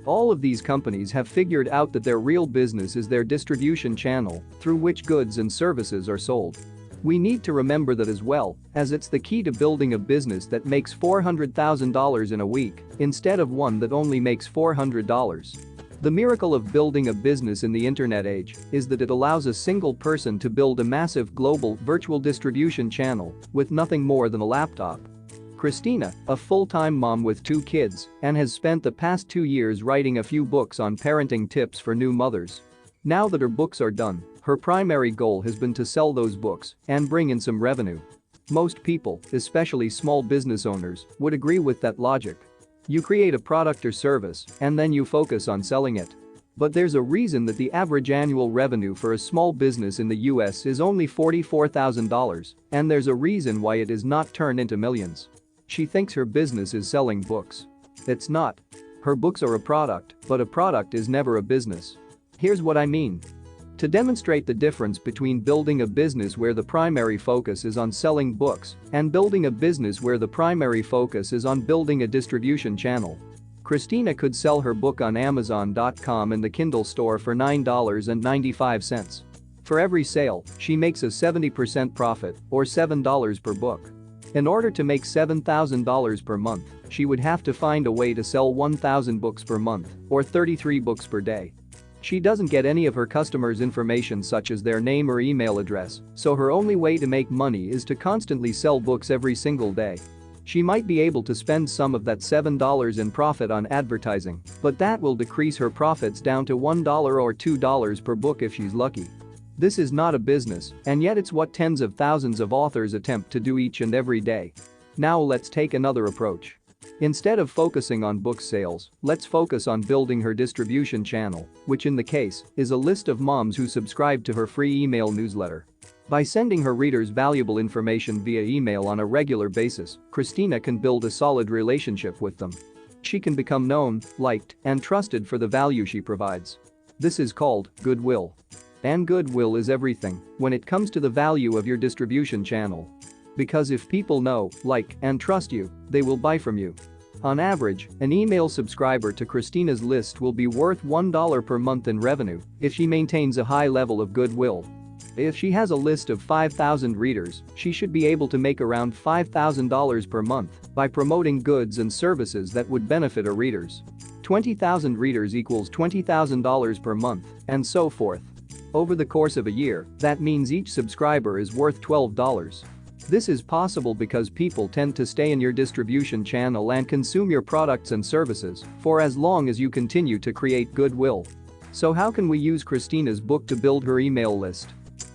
All of these companies have figured out that their real business is their distribution channel through which goods and services are sold. We need to remember that as well, as it's the key to building a business that makes $400,000 in a week instead of one that only makes $400. The miracle of building a business in the internet age is that it allows a single person to build a massive global virtual distribution channel with nothing more than a laptop. Christina, a full-time mom with 2 kids, and has spent the past 2 years writing a few books on parenting tips for new mothers. Now that her books are done, her primary goal has been to sell those books and bring in some revenue. Most people, especially small business owners, would agree with that logic. You create a product or service, and then you focus on selling it. But there's a reason that the average annual revenue for a small business in the US is only $44,000, and there's a reason why it is not turned into millions. She thinks her business is selling books. It's not. Her books are a product, but a product is never a business. Here's what I mean. To demonstrate the difference between building a business where the primary focus is on selling books and building a business where the primary focus is on building a distribution channel, Christina could sell her book on Amazon.com and the Kindle store for $9.95. For every sale, she makes a 70% profit, or $7 per book. In order to make $7,000 per month, she would have to find a way to sell 1,000 books per month, or 33 books per day. She doesn't get any of her customers' information such as their name or email address, so her only way to make money is to constantly sell books every single day. She might be able to spend some of that $7 in profit on advertising, but that will decrease her profits down to $1 or $2 per book if she's lucky. This is not a business, and yet it's what tens of thousands of authors attempt to do each and every day. Now let's take another approach. Instead of focusing on book sales, let's focus on building her distribution channel, which in the case is a list of moms who subscribe to her free email newsletter. By sending her readers valuable information via email on a regular basis, Christina can build a solid relationship with them. She can become known, liked, and trusted for the value she provides. This is called goodwill. And goodwill is everything when it comes to the value of your distribution channel. Because if people know, like, and trust you, they will buy from you. On average, an email subscriber to Christina's list will be worth $1 per month in revenue if she maintains a high level of goodwill. If she has a list of 5,000 readers, she should be able to make around $5,000 per month by promoting goods and services that would benefit her readers. 20,000 readers equals $20,000 per month, and so forth. Over the course of a year, that means each subscriber is worth $12. This is possible because people tend to stay in your distribution channel and consume your products and services for as long as you continue to create goodwill. So how can we use Christina's book to build her email list?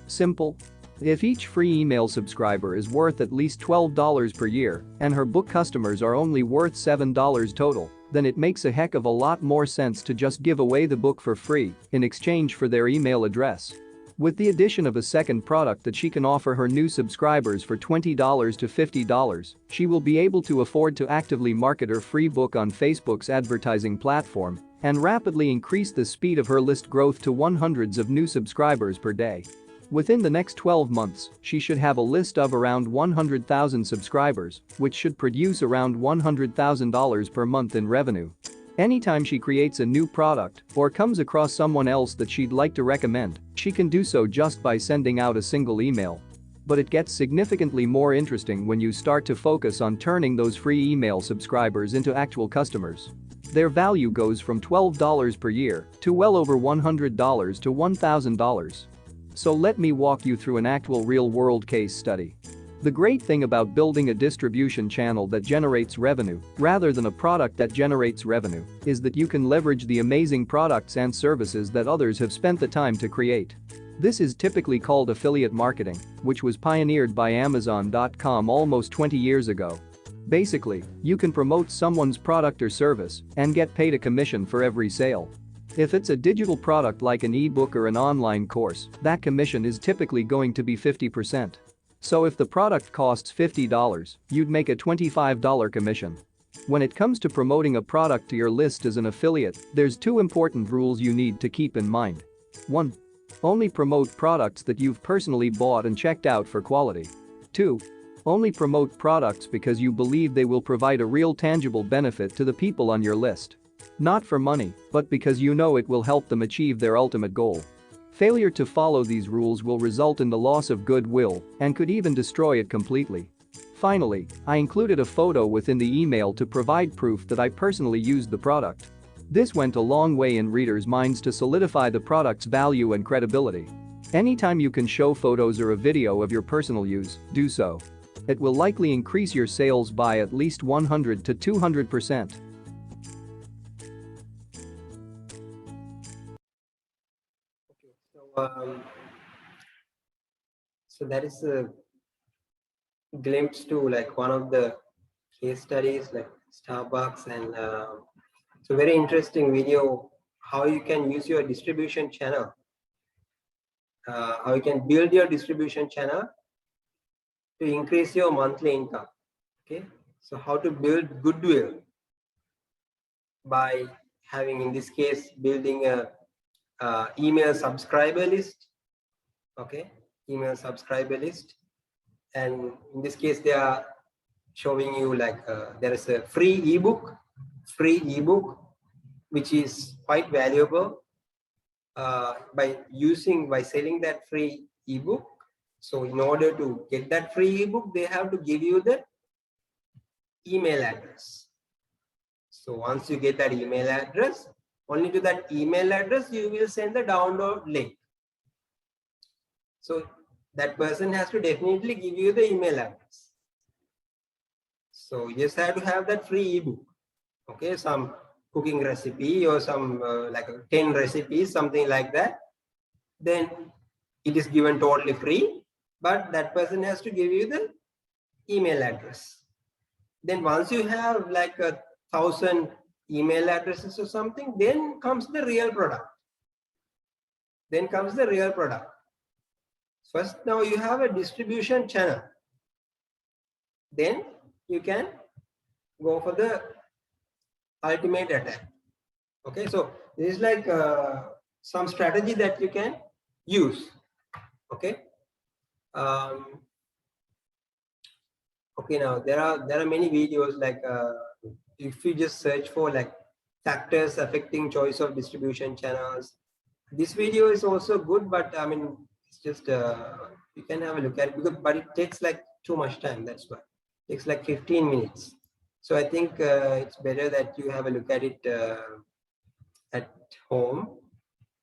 Simple. If each free email subscriber is worth at least $12 per year and her book customers are only worth $7 total, then it makes a heck of a lot more sense to just give away the book for free in exchange for their email address. With the addition of a second product that she can offer her new subscribers for $20 to $50, she will be able to afford to actively market her free book on Facebook's advertising platform and rapidly increase the speed of her list growth to hundreds of new subscribers per day. Within the next 12 months, she should have a list of around 100,000 subscribers, which should produce around $100,000 per month in revenue. Anytime she creates a new product or comes across someone else that she'd like to recommend, she can do so just by sending out a single email. But it gets significantly more interesting when you start to focus on turning those free email subscribers into actual customers. Their value goes from $12 per year to well over $100 to $1,000. So let me walk you through an actual real-world case study. The great thing about building a distribution channel that generates revenue, rather than a product that generates revenue, is that you can leverage the amazing products and services that others have spent the time to create. This is typically called affiliate marketing, which was pioneered by Amazon.com almost 20 years ago. Basically, you can promote someone's product or service and get paid a commission for every sale. If it's a digital product like an ebook or an online course, that commission is typically going to be 50%. So if the product costs $50, you'd make a $25 commission. When it comes to promoting a product to your list as an affiliate, there's two important rules you need to keep in mind. 1. Only promote products that you've personally bought and checked out for quality. 2. Only promote products because you believe they will provide a real tangible benefit to the people on your list. Not for money, but because you know it will help them achieve their ultimate goal. Failure to follow these rules will result in the loss of goodwill and could even destroy it completely. Finally, I included a photo within the email to provide proof that I personally used the product. This went a long way in readers' minds to solidify the product's value and credibility. Anytime you can show photos or a video of your personal use, do so. It will likely increase your sales by at least 100 to 200%. So that is a glimpse to like one of the case studies like Starbucks, and so very interesting video how you can use your distribution channel, how you can build your distribution channel to increase your monthly income. Okay, so how to build goodwill by having, in this case, building a email subscriber list. Okay, email subscriber list, and in this case they are showing you like there is a free ebook which is quite valuable by selling that free ebook. So in order to get that free ebook, they have to give you the email address. So once you get that email address, only to that email address you will send the download link. So that person has to definitely give you the email address. So you just have to have that free ebook. Okay, some cooking recipe or some like 10 recipes, something like that. Then it is given totally free, but that person has to give you the email address. Then once you have like 1,000 email addresses or something, then comes the real product. First, now you have a distribution channel. Then you can go for the ultimate attack. Okay, so this is like some strategy that you can use. Okay. Okay, now there are many videos like if you just search for like factors affecting choice of distribution channels. This video is also good, but I mean it's just you can have a look at it, but it takes like too much time. That's why it takes like 15 minutes. So I think it's better that you have a look at it at home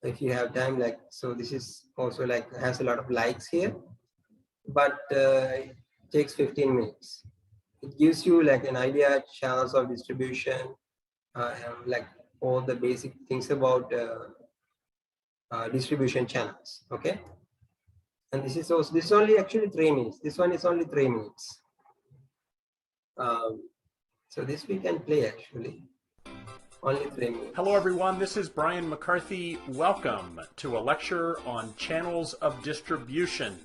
if you have time. Like, so this is also like has a lot of likes here, but it takes 15 minutes. It gives you like an idea, channels of distribution, like all the basic things about distribution channels. Okay, and this is only actually 3 minutes. This one is only 3 minutes. So this we can play actually. Only 3 minutes. Hello everyone, this is Brian McCarthy. Welcome to a lecture on channels of distribution.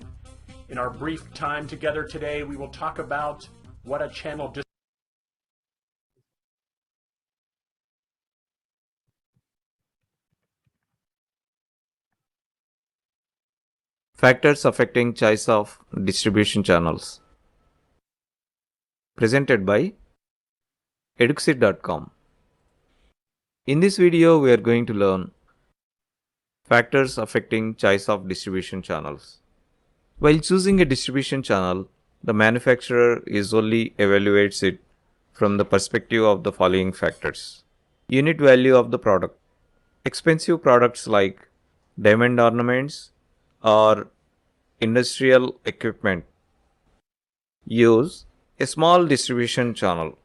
In our brief time together today, we will talk about what a channel Factors affecting choice of distribution channels. Presented by eduxit.com. In this video, we are going to learn factors affecting choice of distribution channels. While choosing a distribution channel, the manufacturer usually evaluates it from the perspective of the following factors. Unit value of the product. Expensive products like diamond ornaments or industrial equipment use a small distribution channel.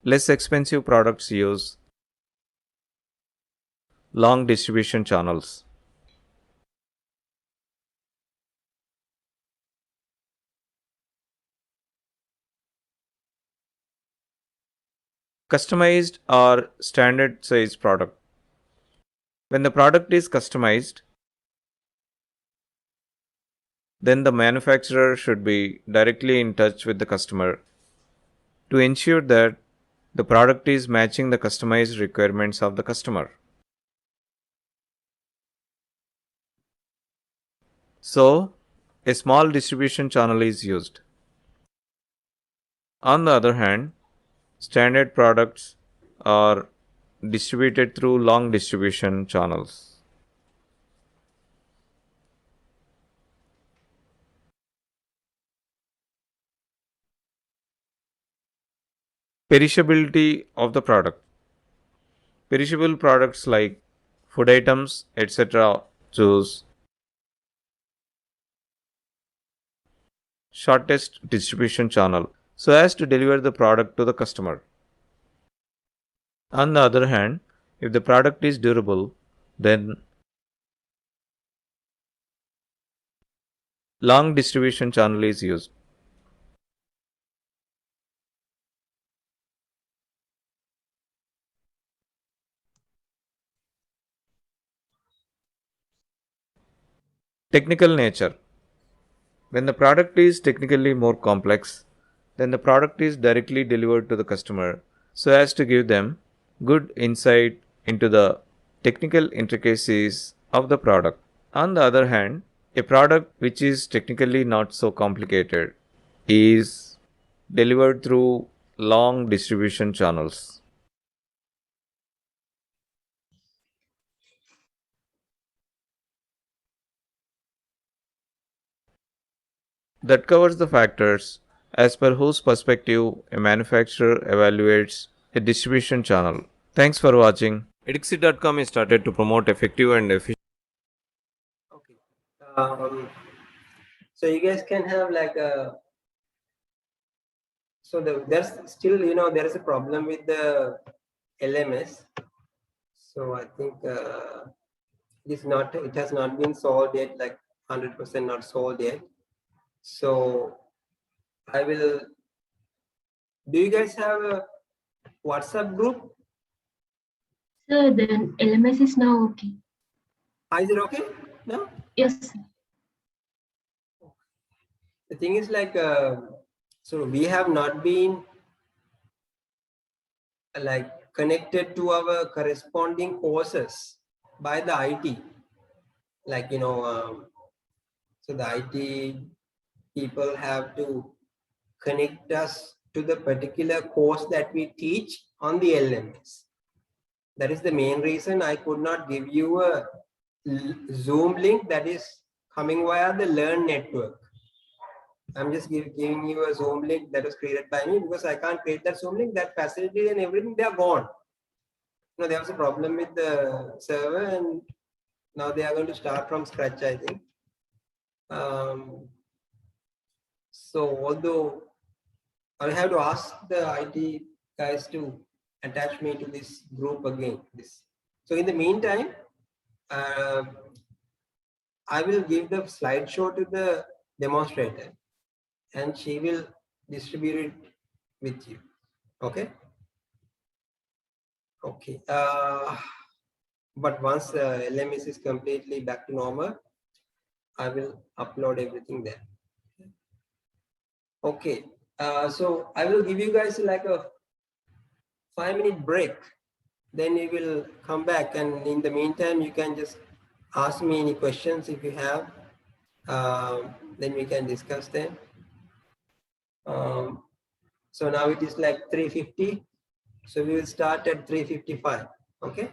Less expensive products use long distribution channels. Customized or standard size product. When the product is customized, then the manufacturer should be directly in touch with the customer to ensure that the product is matching the customized requirements of the customer. So, a small distribution channel is used. On the other hand, standard products are distributed through long distribution channels. Perishability of the product. Perishable products like food items, etc. choose shortest distribution channel so as to deliver the product to the customer. On the other hand, if the product is durable, then long distribution channel is used. Technical nature. When the product is technically more complex, then the product is directly delivered to the customer so as to give them good insight into the technical intricacies of the product. On the other hand, a product which is technically not so complicated is delivered through long distribution channels. That covers the factors as per whose perspective a manufacturer evaluates a distribution channel. Thanks for watching. Edixit.com is started to promote effective and efficient. Okay. So you guys can have like a. So there's still, there is a problem with the LMS. So I think it has not been solved yet, like 100% not solved yet. So I will. Do you guys have a WhatsApp group? Sir, then LMS is now okay. Is it okay? No. Yes, sir. The thing is like, so we have not been like connected to our corresponding courses by the IT. Like, so the IT people have to connect us to the particular course that we teach on the LMS. That is the main reason I could not give you a Zoom link that is coming via the Learn network. I'm just giving you a Zoom link that was created by me because I can't create that Zoom link. That facility and everything, they are gone. There was a problem with the server and now they are going to start from scratch, I think. So although I have to ask the IT guys to attach me to this group again. So in the meantime, I will give the slideshow to the demonstrator and she will distribute it with you. Okay. Okay. But once LMS is completely back to normal, I will upload everything there. Okay. So I will give you guys like a 5-minute break. Then we will come back, and in the meantime, you can just ask me any questions if you have. Then we can discuss them. So now it is like 3:50. So we will start at 3:55. Okay.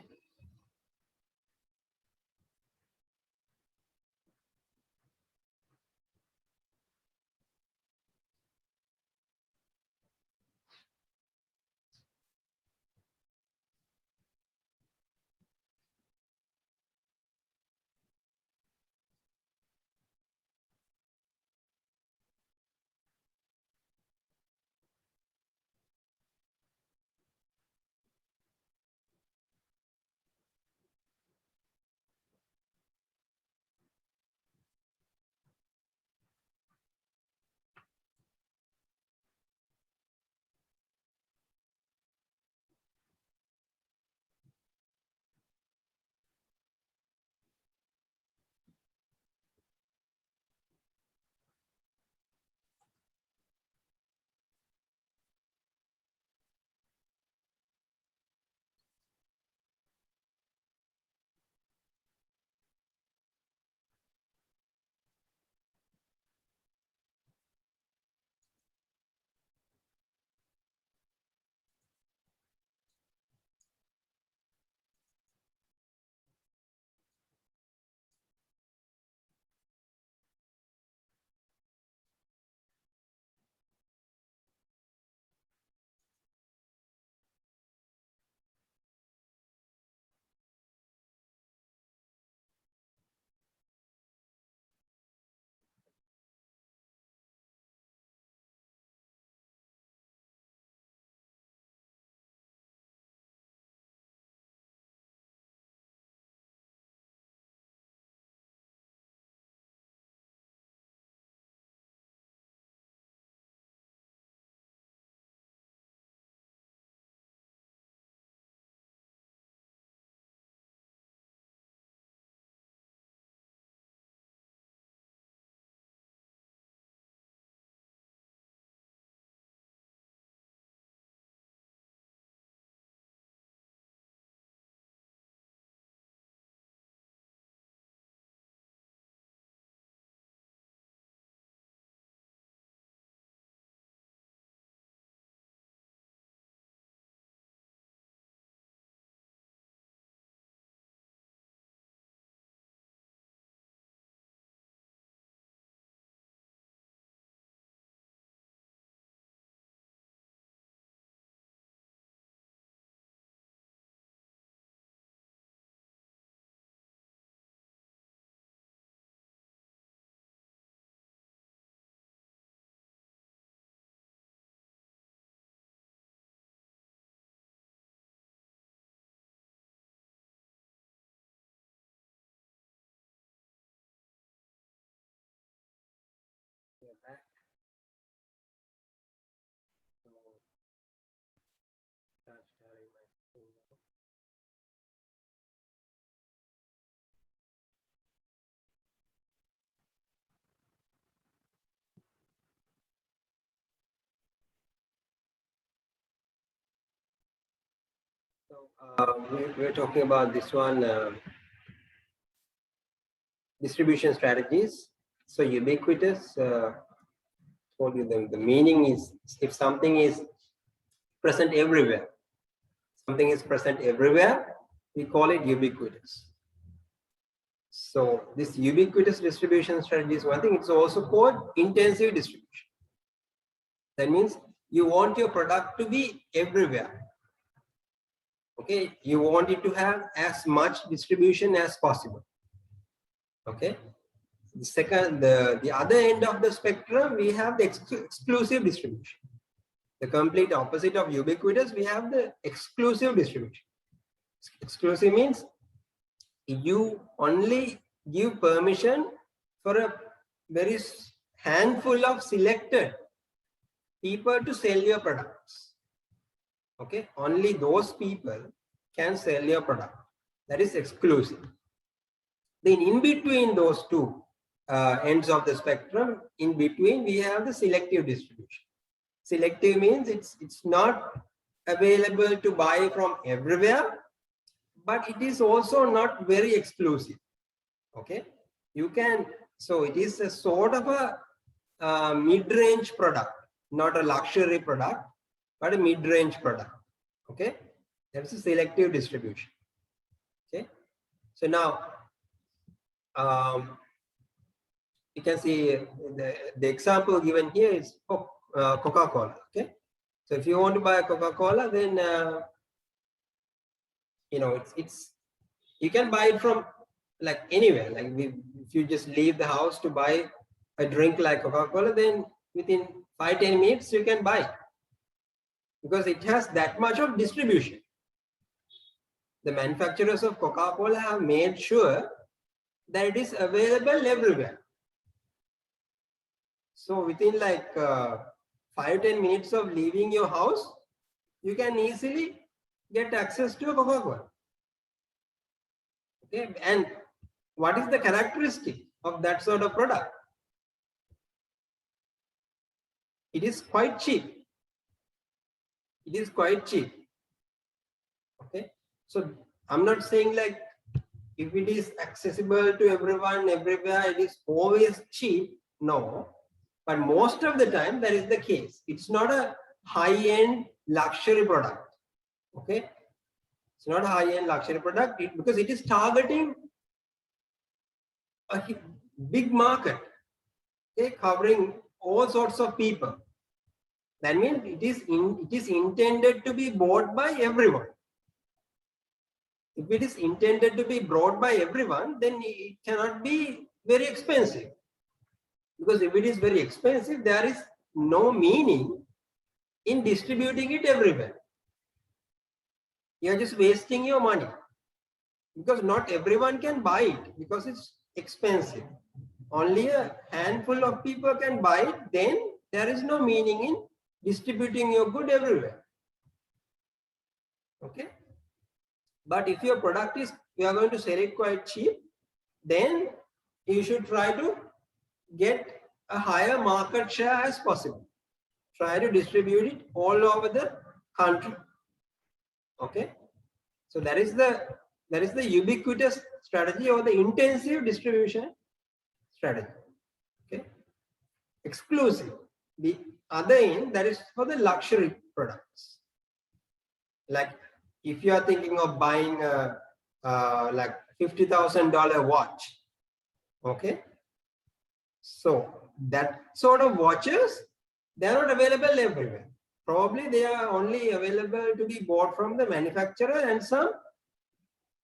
We're talking about this one, distribution strategies. So ubiquitous, told you the meaning is if something is present everywhere. Something is present everywhere, we call it ubiquitous. So this ubiquitous distribution strategy is one thing. It's also called intensive distribution. That means you want your product to be everywhere. Okay, you want it to have as much distribution as possible. Okay. The second, the other end of the spectrum, we have the exclusive distribution. The complete opposite of ubiquitous, we have the exclusive distribution. Exclusive means you only give permission for a very handful of selected people to sell your products. Okay, only those people can sell your product. That is exclusive. Then in between those two ends of the spectrum, in between we have the selective distribution. Selective means it's not available to buy from everywhere, but it is also not very exclusive. Okay, you can, so it is a sort of a mid-range product, not a luxury product, but a mid-range product. Okay, that's a selective distribution. Okay, so now you can see the example given here is Coca-Cola. Okay, so if you want to buy a Coca-Cola, then you know it's you can buy it from like anywhere. Like if you just leave the house to buy a drink like Coca-Cola, then within 5-10 minutes you can buy it, because it has that much of distribution. The manufacturers of Coca-Cola have made sure that it is available everywhere. So within like 5-10 minutes of leaving your house, you can easily get access to a Coca-Cola. Okay, and what is the characteristic of that sort of product? It is quite cheap. It is quite cheap. Okay, so I'm not saying like if it is accessible to everyone everywhere, it is always cheap. No, but most of the time that is the case. It's not a high-end luxury product. Okay, it's not a high-end luxury product because it is targeting a big market. Okay, covering all sorts of people. That means it is intended to be bought by everyone. If it is intended to be bought by everyone, then it cannot be very expensive. Because if it is very expensive, there is no meaning in distributing it everywhere. You are just wasting your money. Because not everyone can buy it because it's expensive. Only a handful of people can buy it, then there is no meaning in distributing your good everywhere. Okay. But if your product is, you are going to sell it quite cheap, then you should try to get a higher market share as possible. Try to distribute it all over the country. Okay. So that is the ubiquitous strategy or the intensive distribution strategy. Okay. Exclusive. The other end, that is for the luxury products. Like if you are thinking of buying a like $50,000 watch, okay, so that sort of watches, they are not available everywhere. Probably they are only available to be bought from the manufacturer and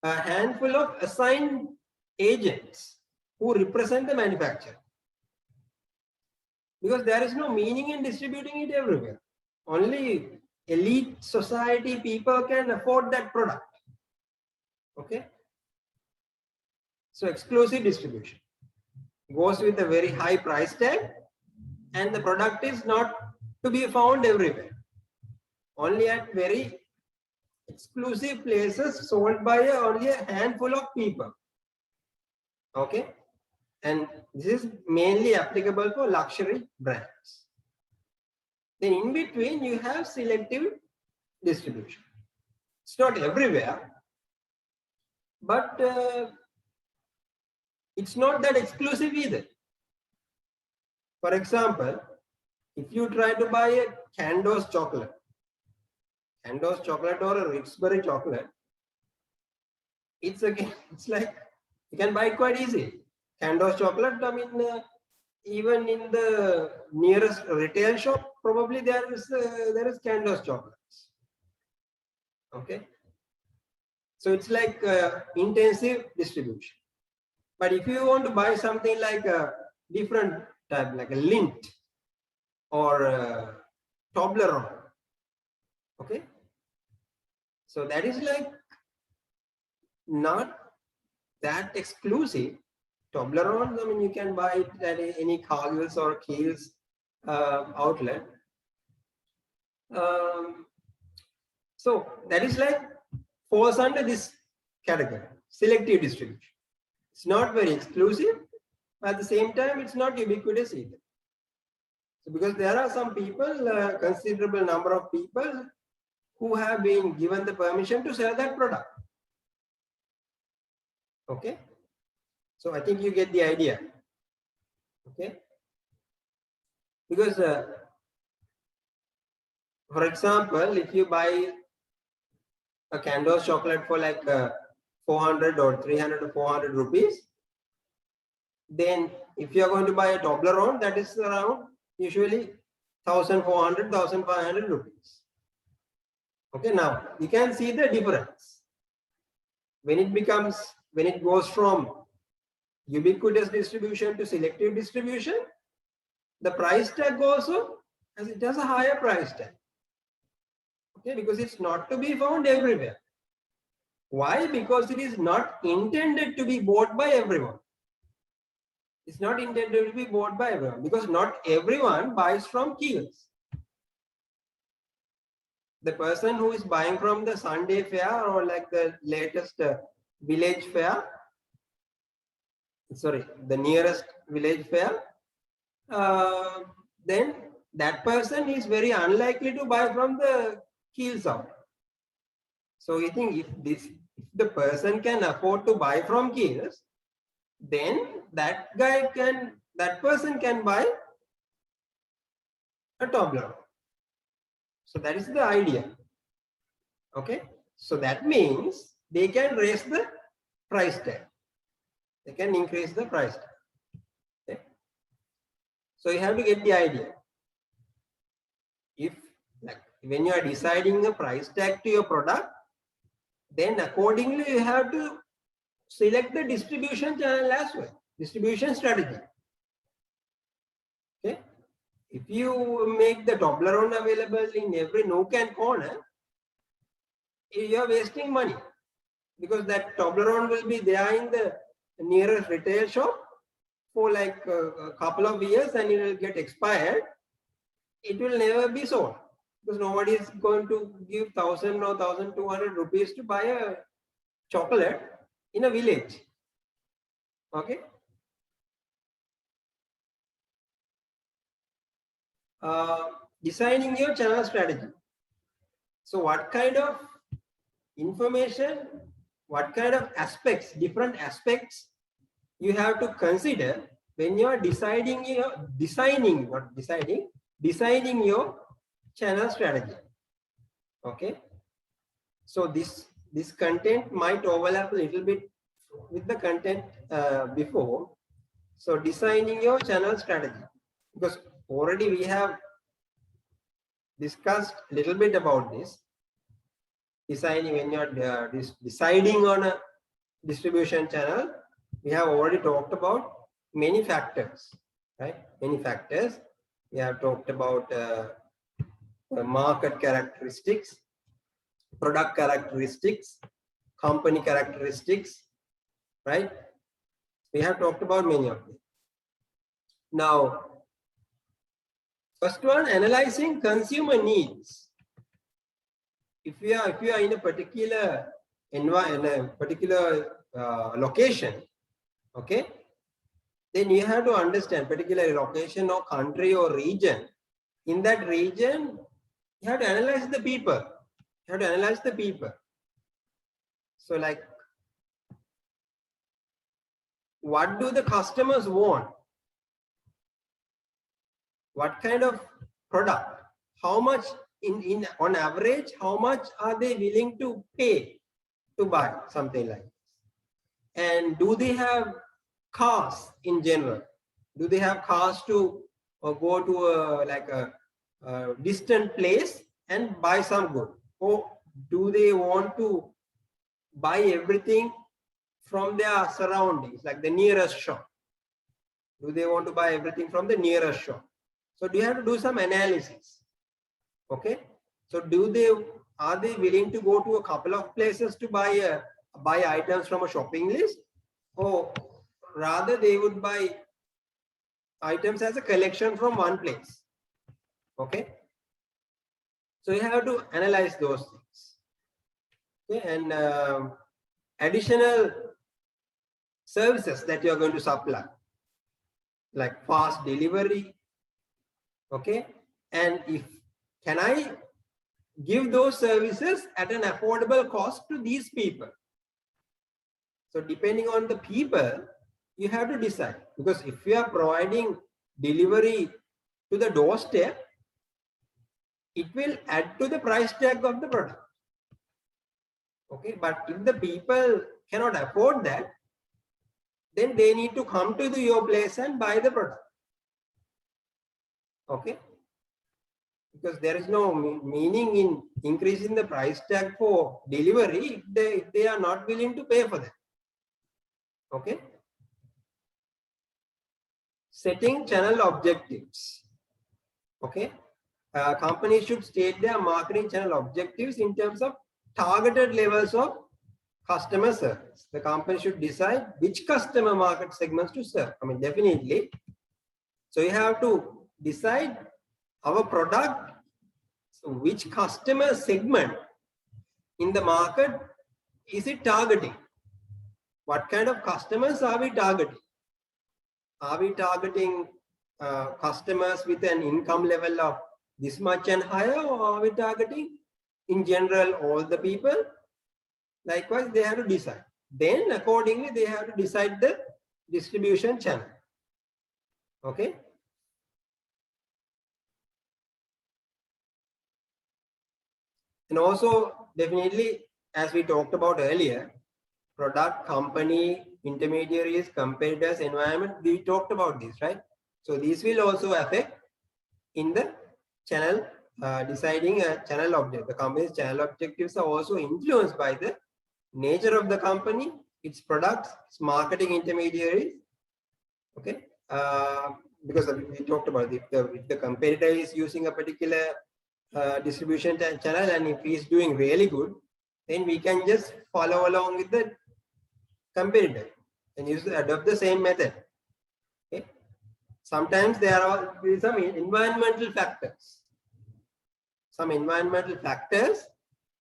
a handful of assigned agents who represent the manufacturer. Because there is no meaning in distributing it everywhere. Only elite society people can afford that product. Okay. So exclusive distribution goes with a very high price tag, and the product is not to be found everywhere. Only at very exclusive places sold by only a handful of people. Okay. And this is mainly applicable for luxury brands. Then in between you have selective distribution. It's not everywhere, but it's not that exclusive either. For example, if you try to buy a Candos chocolate or a Ritzberry chocolate, it's like you can buy it quite easy. Candos chocolate, I mean, even in the nearest retail shop, probably there is Candos chocolates. Okay, so it's like intensive distribution. But if you want to buy something like a different type, like a Lindt or a Toblerone, okay, so that is like not that exclusive. Toblerone, I mean, you can buy it at any Cargill's or Kiehl's outlet. So that is like falls under this category, selective distribution. It's not very exclusive, but at the same time, it's not ubiquitous either. So because there are some people, considerable number of people who have been given the permission to sell that product. Okay. So I think you get the idea. Okay. Because, for example, if you buy a Candos chocolate for like 400 or 300 or 400 rupees, then if you are going to buy a Toblerone, that is around usually 1,400, 1,500 rupees. Okay, now you can see the difference. When it goes from ubiquitous distribution to selective distribution, the price tag also, as it has a higher price tag. Okay, because it's not to be found everywhere. Why? Because it is not intended to be bought by everyone. It's not intended to be bought by everyone because not everyone buys from Kiehl's. The person who is buying from the Sunday fair or like the latest village fair, the nearest village fair, then that person is very unlikely to buy from the Kiehl's outlet. So you think if the person can afford to buy from Kiehl's, then that person can buy a Toblerone. So that is the idea. Okay. So that means they can raise the price tag. They can increase the price tag. Okay. So you have to get the idea. If like when you are deciding the price tag to your product, then accordingly you have to select the distribution channel as well, distribution strategy. Okay. If you make the Toblerone available in every nook and corner, you are wasting money because that Toblerone will be there in the nearest retail shop for like a couple of years and it will get expired. It will never be sold because nobody is going to give 1,000 or 1,200 rupees to buy a chocolate in a village. Okay. Designing your channel strategy. So what kind of information, what kind of aspects, different aspects you have to consider when you are designing your channel strategy. Okay. So this content might overlap a little bit with the content before. So designing your channel strategy, because already we have discussed a little bit about this. Designing when you're deciding on a distribution channel, we have already talked about many factors, right? Many factors. We have talked about market characteristics, product characteristics, company characteristics, right? We have talked about many of them. Now, first one, analyzing consumer needs. If you are in a particular location, okay, then you have to understand particular location or country or region. In that region, you have to analyze the people. You have to analyze the people. So like, what do the customers want? What kind of product? How much in on average, how much are they willing to pay to buy something like this? And do they have cars in general? Do they have cars to go to a distant place and buy some good? Or do they want to buy everything from their surroundings, like the nearest shop? Do they want to buy everything from the nearest shop? So do you have to do some analysis? Okay. So are they willing to go to a couple of places to buy items from a shopping list, or rather they would buy items as a collection from one place? Okay. So you have to analyze those things. Okay. And additional services that you are going to supply, like fast delivery. Okay. And can I give those services at an affordable cost to these people? So depending on the people, you have to decide, because if you are providing delivery to the doorstep, it will add to the price tag of the product. Okay, but if the people cannot afford that, then they need to come to your place and buy the product. Okay, because there is no meaning in increasing the price tag for delivery if they are not willing to pay for that. Okay. Setting channel objectives. Okay. Companies should state their marketing channel objectives in terms of targeted levels of customer service. The company should decide which customer market segments to serve. I mean, definitely. So you have to decide our product, so which customer segment in the market is it targeting? What kind of customers are we targeting? Are we targeting customers with an income level of this much and higher, or are we targeting in general all the people? Likewise, they have to decide. Then accordingly, they have to decide the distribution channel. Okay. And also, definitely, as we talked about earlier, product, company, intermediaries, competitors, environment, we talked about this, right? So these will also affect in the channel, deciding a channel objective. The company's channel objectives are also influenced by the nature of the company, its products, its marketing intermediaries. Okay, because we talked about if the competitor is using a particular distribution channel, and if he is doing really good, then we can just follow along with the competitor and adopt the same method. Okay. Sometimes there are some environmental factors. Some environmental factors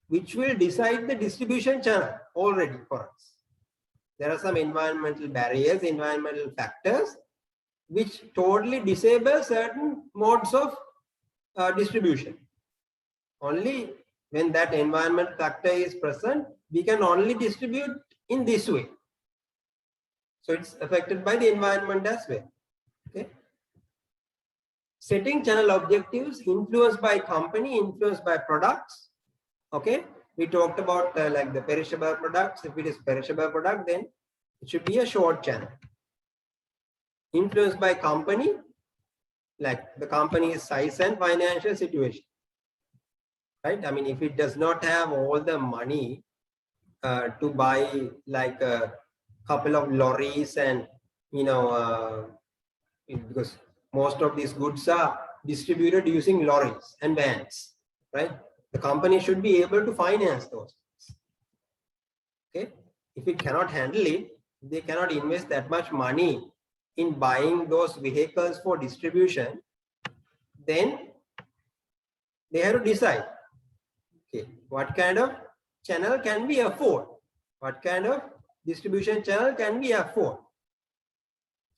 which will decide the distribution channel already for us. There are some environmental barriers, environmental factors which totally disable certain modes of distribution. Only when that environmental factor is present, we can only distribute in this way. So it's affected by the environment as well. Okay. Setting channel objectives influenced by company, influenced by products. Okay. We talked about like the perishable products. If it is perishable product, then it should be a short channel. Influenced by company, like the company's size and financial situation. Right? I mean, if it does not have all the money to buy like a couple of lorries and, because most of these goods are distributed using lorries and vans, right? The company should be able to finance those. Okay. If it cannot handle it, they cannot invest that much money in buying those vehicles for distribution, then they have to decide, okay, what kind of channel can we afford? What kind of distribution channel can we afford?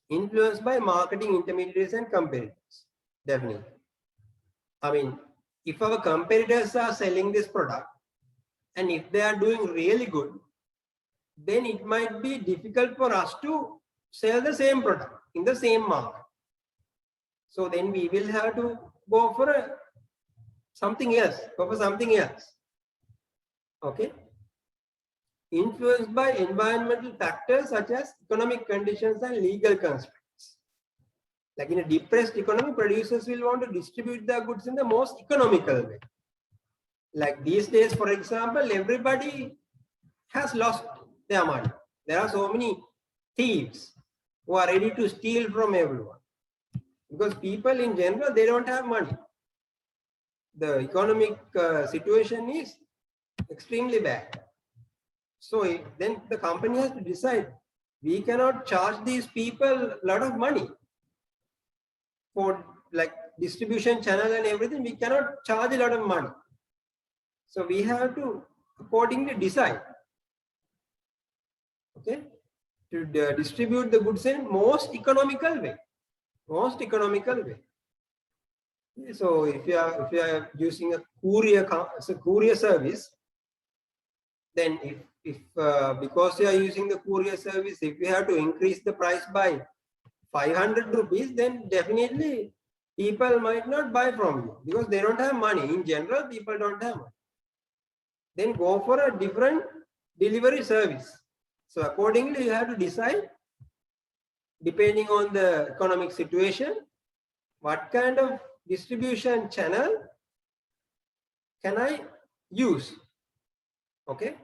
Influenced by marketing intermediaries and competitors, definitely. I mean, if our competitors are selling this product and if they are doing really good, then it might be difficult for us to sell the same product in the same market. So then we will have to go for something else, Okay. Influenced by environmental factors such as economic conditions and legal constraints. Like in a depressed economy, producers will want to distribute their goods in the most economical way. Like these days, for example, everybody has lost their money. There are so many thieves who are ready to steal from everyone. Because people in general, they don't have money. The economic situation is extremely bad. So then the company has to decide, we cannot charge these people a lot of money for like distribution channel and everything. We cannot charge a lot of money. So we have to accordingly decide, okay, to distribute the goods in most economical way. So if you are using a courier service, then if because you are using the courier service, if you have to increase the price by 500 rupees, then definitely people might not buy from you because they don't have money. In general, people don't have money. Then go for a different delivery service. So accordingly, you have to decide, depending on the economic situation, what kind of distribution channel can I use? Okay.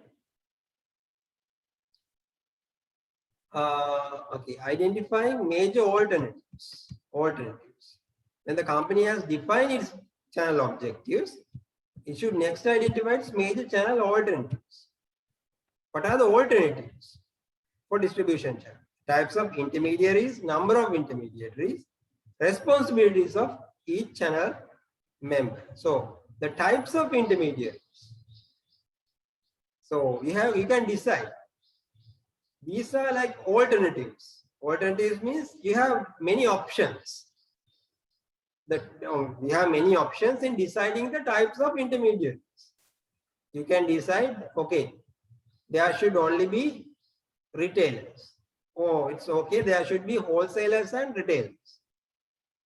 Okay, identifying major alternatives. When the company has defined its channel objectives, it should next identify its major channel alternatives. What are the alternatives for distribution channel? Types of intermediaries, number of intermediaries, responsibilities of each channel member. So the types of intermediaries. So you can decide. These are like alternatives. Alternatives means you have many options. We have many options in deciding the types of intermediaries. You can decide, okay, there should only be retailers. Oh, it's okay, there should be wholesalers and retailers.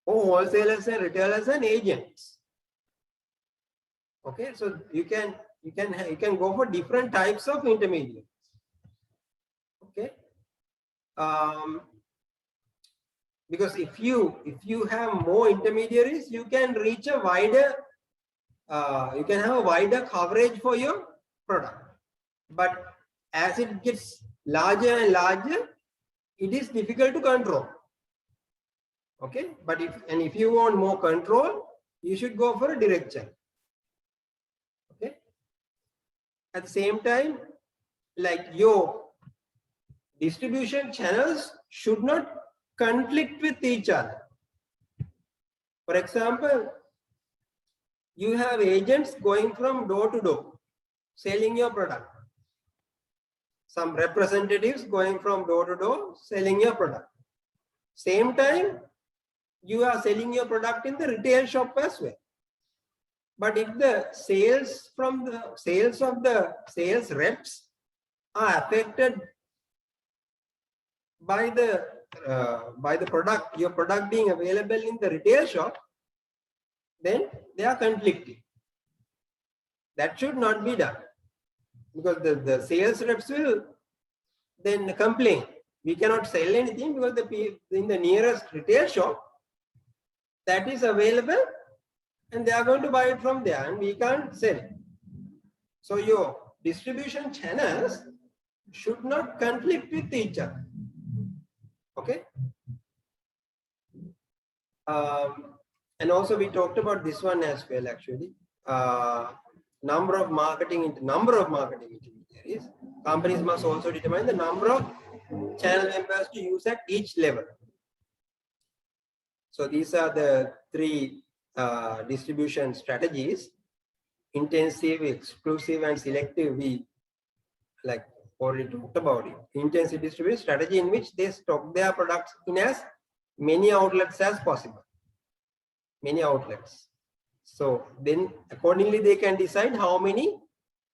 Oh, wholesalers and retailers and agents. Okay, so you can go for different types of intermediaries. Okay, because if you have more intermediaries, you can reach a wider, you can have a wider coverage for your product. But as it gets larger and larger, it is difficult to control. Okay, but if you want more control, you should go for a direct channel. Okay, at the same time, like your distribution channels should not conflict with each other. For example, you have agents going from door to door selling your product. Some representatives going from door to door selling your product. Same time, you are selling your product in the retail shop as well. But if the sales of the sales reps are affected by the product, your product being available in the retail shop, then they are conflicting. That should not be done, because the sales reps will then complain. We cannot sell anything because the people in the nearest retail shop that is available and they are going to buy it from there and we can't sell it. So your distribution channels should not conflict with each other. Okay. And also we talked about this one as well, actually. Number of marketing intermediaries. Companies must also determine the number of channel members to use at each level. So these are the three distribution strategies: intensive, exclusive, and selective. We like already talked about it. Intensive distribution strategy, in which they stock their products in as many outlets as possible. Many outlets. So then accordingly they can decide how many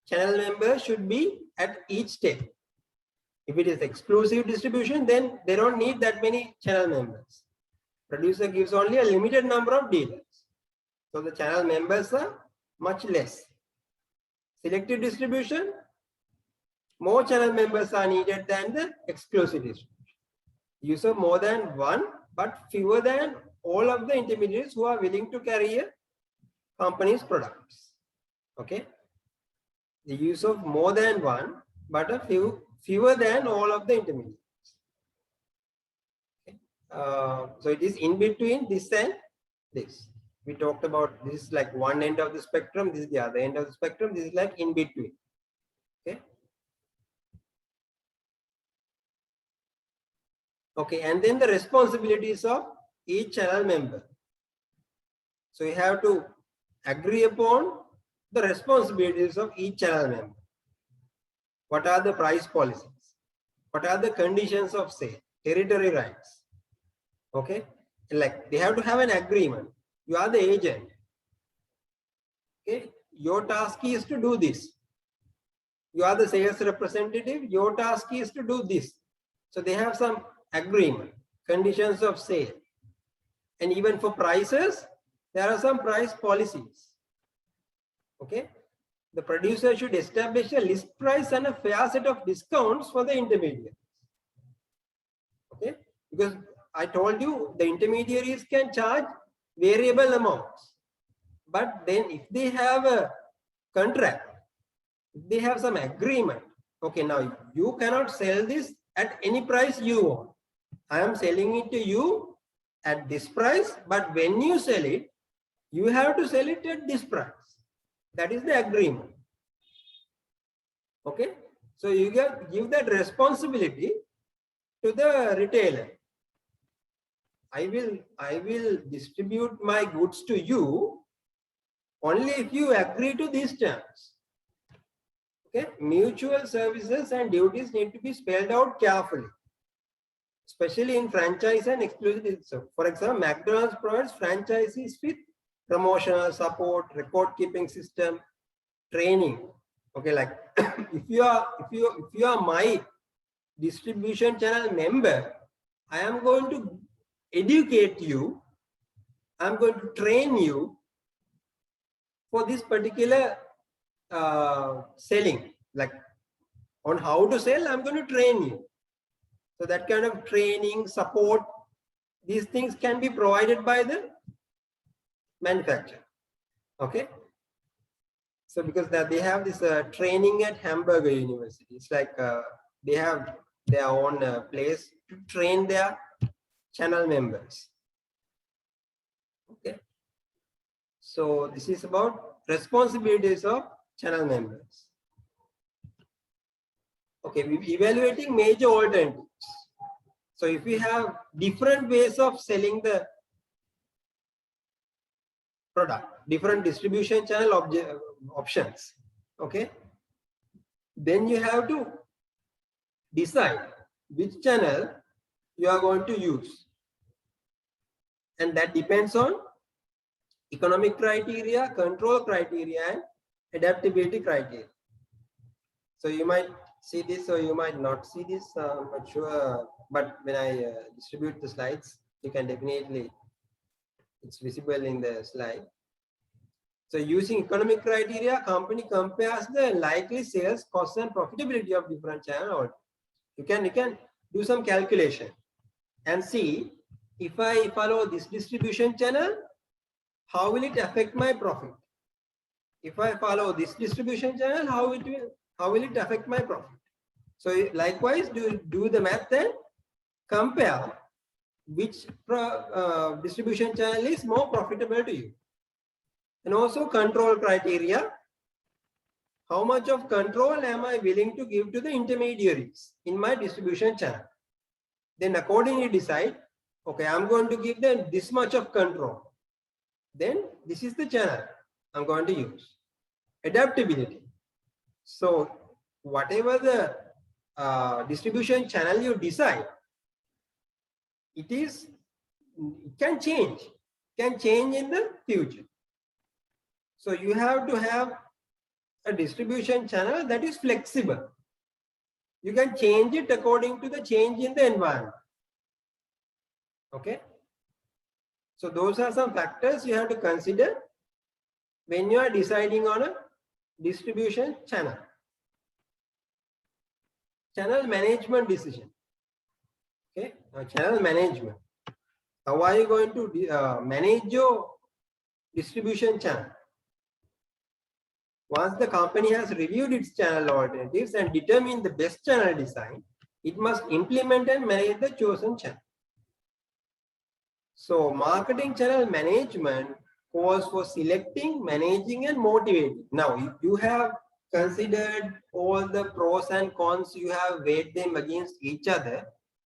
channel members should be at each step. If it is exclusive distribution, then they don't need that many channel members. Producer gives only a limited number of dealers. So the channel members are much less. Selective distribution, more channel members are needed than the exclusive distribution. Use of more than one, but fewer than all of the intermediaries who are willing to carry a company's products. Okay. The use of more than one, but a fewer than all of the intermediaries. Okay. So it is in between this and this. We talked about this is like one end of the spectrum, this is the other end of the spectrum, this is like in between. Okay. Okay, and then the responsibilities of each channel member. So you have to agree upon the responsibilities of each channel member. What are the price policies? What are the conditions of sale? Territory rights. Okay, like they have to have an agreement. You are the agent. Okay, your task is to do this. You are the sales representative. Your task is to do this. So they have some agreement, conditions of sale, and even for prices, there are some price policies. Okay, the producer should establish a list price and a fair set of discounts for the intermediaries. Okay, because I told you the intermediaries can charge variable amounts, but then if they have a contract, if they have some agreement, okay, now you cannot sell this at any price you want. I am selling it to you at this price, but when you sell it, you have to sell it at this price. That is the agreement. Okay, so you give that responsibility to the retailer. I will distribute my goods to you only if you agree to these terms. Okay, mutual services and duties need to be spelled out carefully, especially in franchise and exclusive. So, for example, McDonald's provides franchisees with promotional support, record keeping system, training. Okay, like if you are my distribution channel member, I am going to educate you. I am going to train you for this particular selling, like on how to sell. I'm going to train you. So that kind of training, support, these things can be provided by the manufacturer. Okay. So because they have this training at Hamburger University, it's like they have their own place to train their channel members. Okay. So this is about responsibilities of channel members. Okay, we're evaluating major alternatives. So if we have different ways of selling the product, different distribution channel options, okay, then you have to decide which channel you are going to use. And that depends on economic criteria, control criteria, and adaptability criteria. So you might see this or you might not see this, I'm not sure, but when I distribute the slides, you can definitely, it's visible in the slide. So using economic criteria, company compares the likely sales, costs, and profitability of different channels. You can do some calculation and see if I follow this distribution channel, how will it affect my profit? If I follow this distribution channel, how will it affect my profit? So likewise, do the math and compare which distribution channel is more profitable to you. And also control criteria. How much of control am I willing to give to the intermediaries in my distribution channel? Then accordingly decide, okay, I'm going to give them this much of control. Then this is the channel I'm going to use. Adaptability. So whatever the distribution channel you decide, it can change in the future. So you have to have a distribution channel that is flexible. You can change it according to the change in the environment. Okay. So those are some factors you have to consider when you are deciding on a distribution channel. Channel management decision. Okay. Now, channel management. How are you going to manage your distribution channel? Once the company has reviewed its channel alternatives and determined the best channel design, it must implement and manage the chosen channel. So marketing channel management calls for selecting, managing, and motivating. Now, if you have considered all the pros and cons, you have weighed them against each other,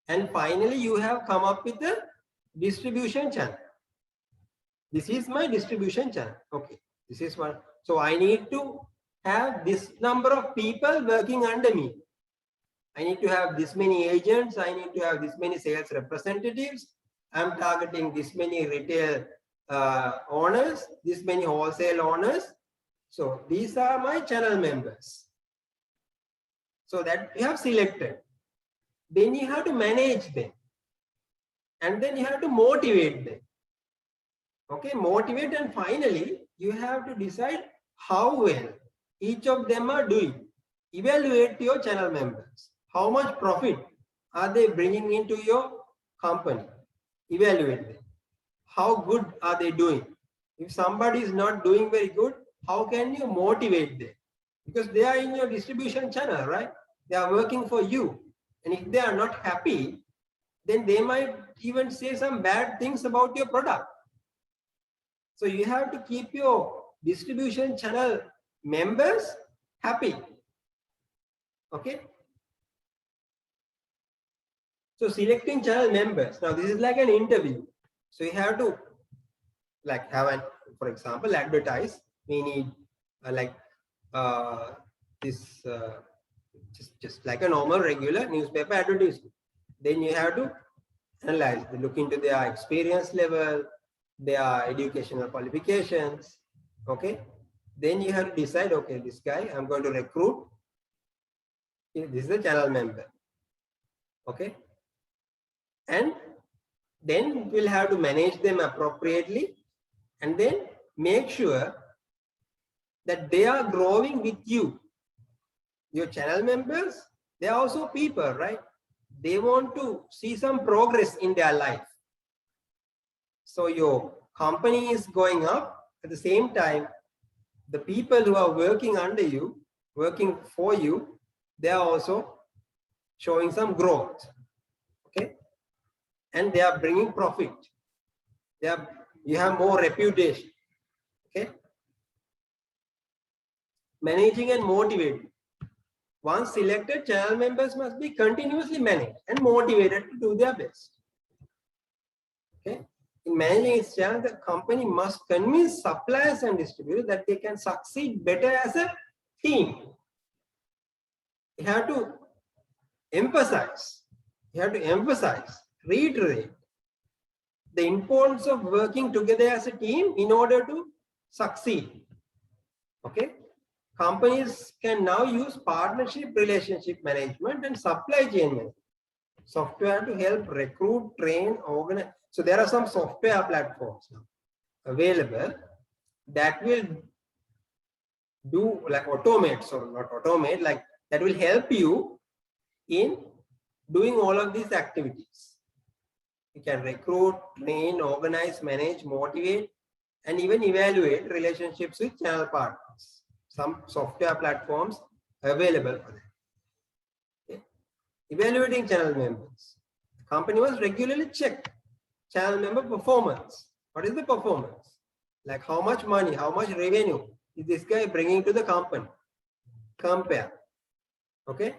and finally you have come up with a distribution channel. This is my distribution channel. Okay, this is one. So I need to have this number of people working under me. I need to have this many agents. I need to have this many sales representatives. I'm targeting this many retail owners, this many wholesale owners. So these are my channel members. So that you have selected. Then you have to manage them. And then you have to motivate them. Okay, motivate, and finally you have to decide how well each of them are doing. Evaluate your channel members. How much profit are they bringing into your company? Evaluate them. How good are they doing? If somebody is not doing very good, how can you motivate them? Because they are in your distribution channel, right? They are working for you. And if they are not happy, then they might even say some bad things about your product. So you have to keep your distribution channel members happy. Okay. So selecting channel members. Now this is like an interview. So you have to like have an, for example, advertise. We need just like a normal regular newspaper advertisement. Then you have to analyze, look into their experience level, their educational qualifications. Okay. Then you have to decide, okay, this guy I'm going to recruit. This is a channel member. Okay. And then we'll have to manage them appropriately and then make sure that they are growing with you. Your channel members, they are also people, right? They want to see some progress in their life. So your company is going up. At the same time, the people who are working under you, working for you, they are also showing some growth. Okay. And they are bringing profit. You have more reputation. Okay. Managing and motivating. Once selected, channel members must be continuously managed and motivated to do their best. Okay. In managing its channel, the company must convince suppliers and distributors that they can succeed better as a team. You have to emphasize, reiterate the importance of working together as a team in order to succeed. Okay. Companies can now use partnership relationship management and supply chain management software to help recruit, train, organize. So there are some software platforms now available that will do like automate, or not automate, like that will help you in doing all of these activities. You can recruit, train, organize, manage, motivate, and even evaluate relationships with channel partners. Some software platforms available for that. Okay. Evaluating channel members. The company must regularly check channel member performance. What is the performance? Like how much money, how much revenue is this guy bringing to the company? Compare. Okay.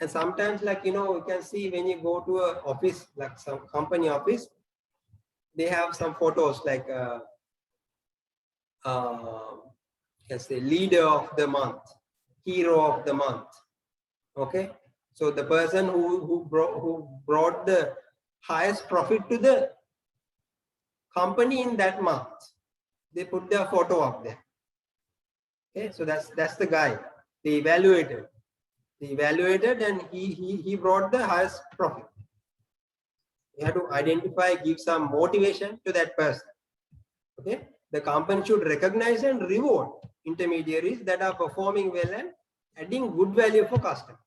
And sometimes, like, you know, you can see when you go to an office, like some company office, they have some photos like let's say leader of the month, hero of the month. Okay. So the person who brought the highest profit to the company in that month, they put their photo up there. Okay. So that's the guy they evaluated. He evaluated and he brought the highest profit. You have to identify, give some motivation to that person. Okay, the company should recognize and reward intermediaries that are performing well and adding good value for customers.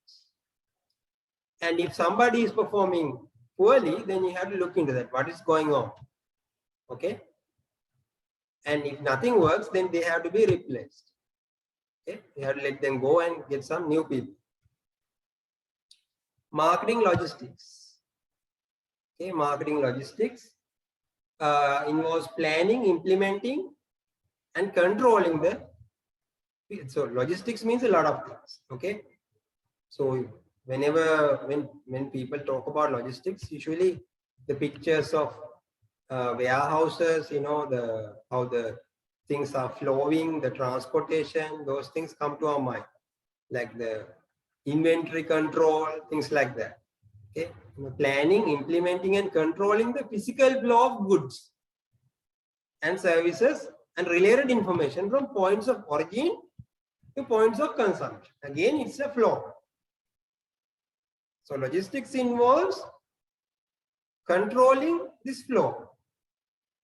And if somebody is performing poorly, then you have to look into that. What is going on? Okay. And if nothing works, then they have to be replaced. Okay, you have to let them go and get some new people. Marketing logistics. Okay, marketing logistics involves planning, implementing, and controlling the. So logistics means a lot of things. Okay, so when people talk about logistics, usually the pictures of warehouses, how the things are flowing, the transportation, those things come to our mind, like the inventory control, things like that. Okay, planning, implementing, and controlling the physical flow of goods and services and related information from points of origin to points of consumption. Again, it's a flow. So logistics involves controlling this flow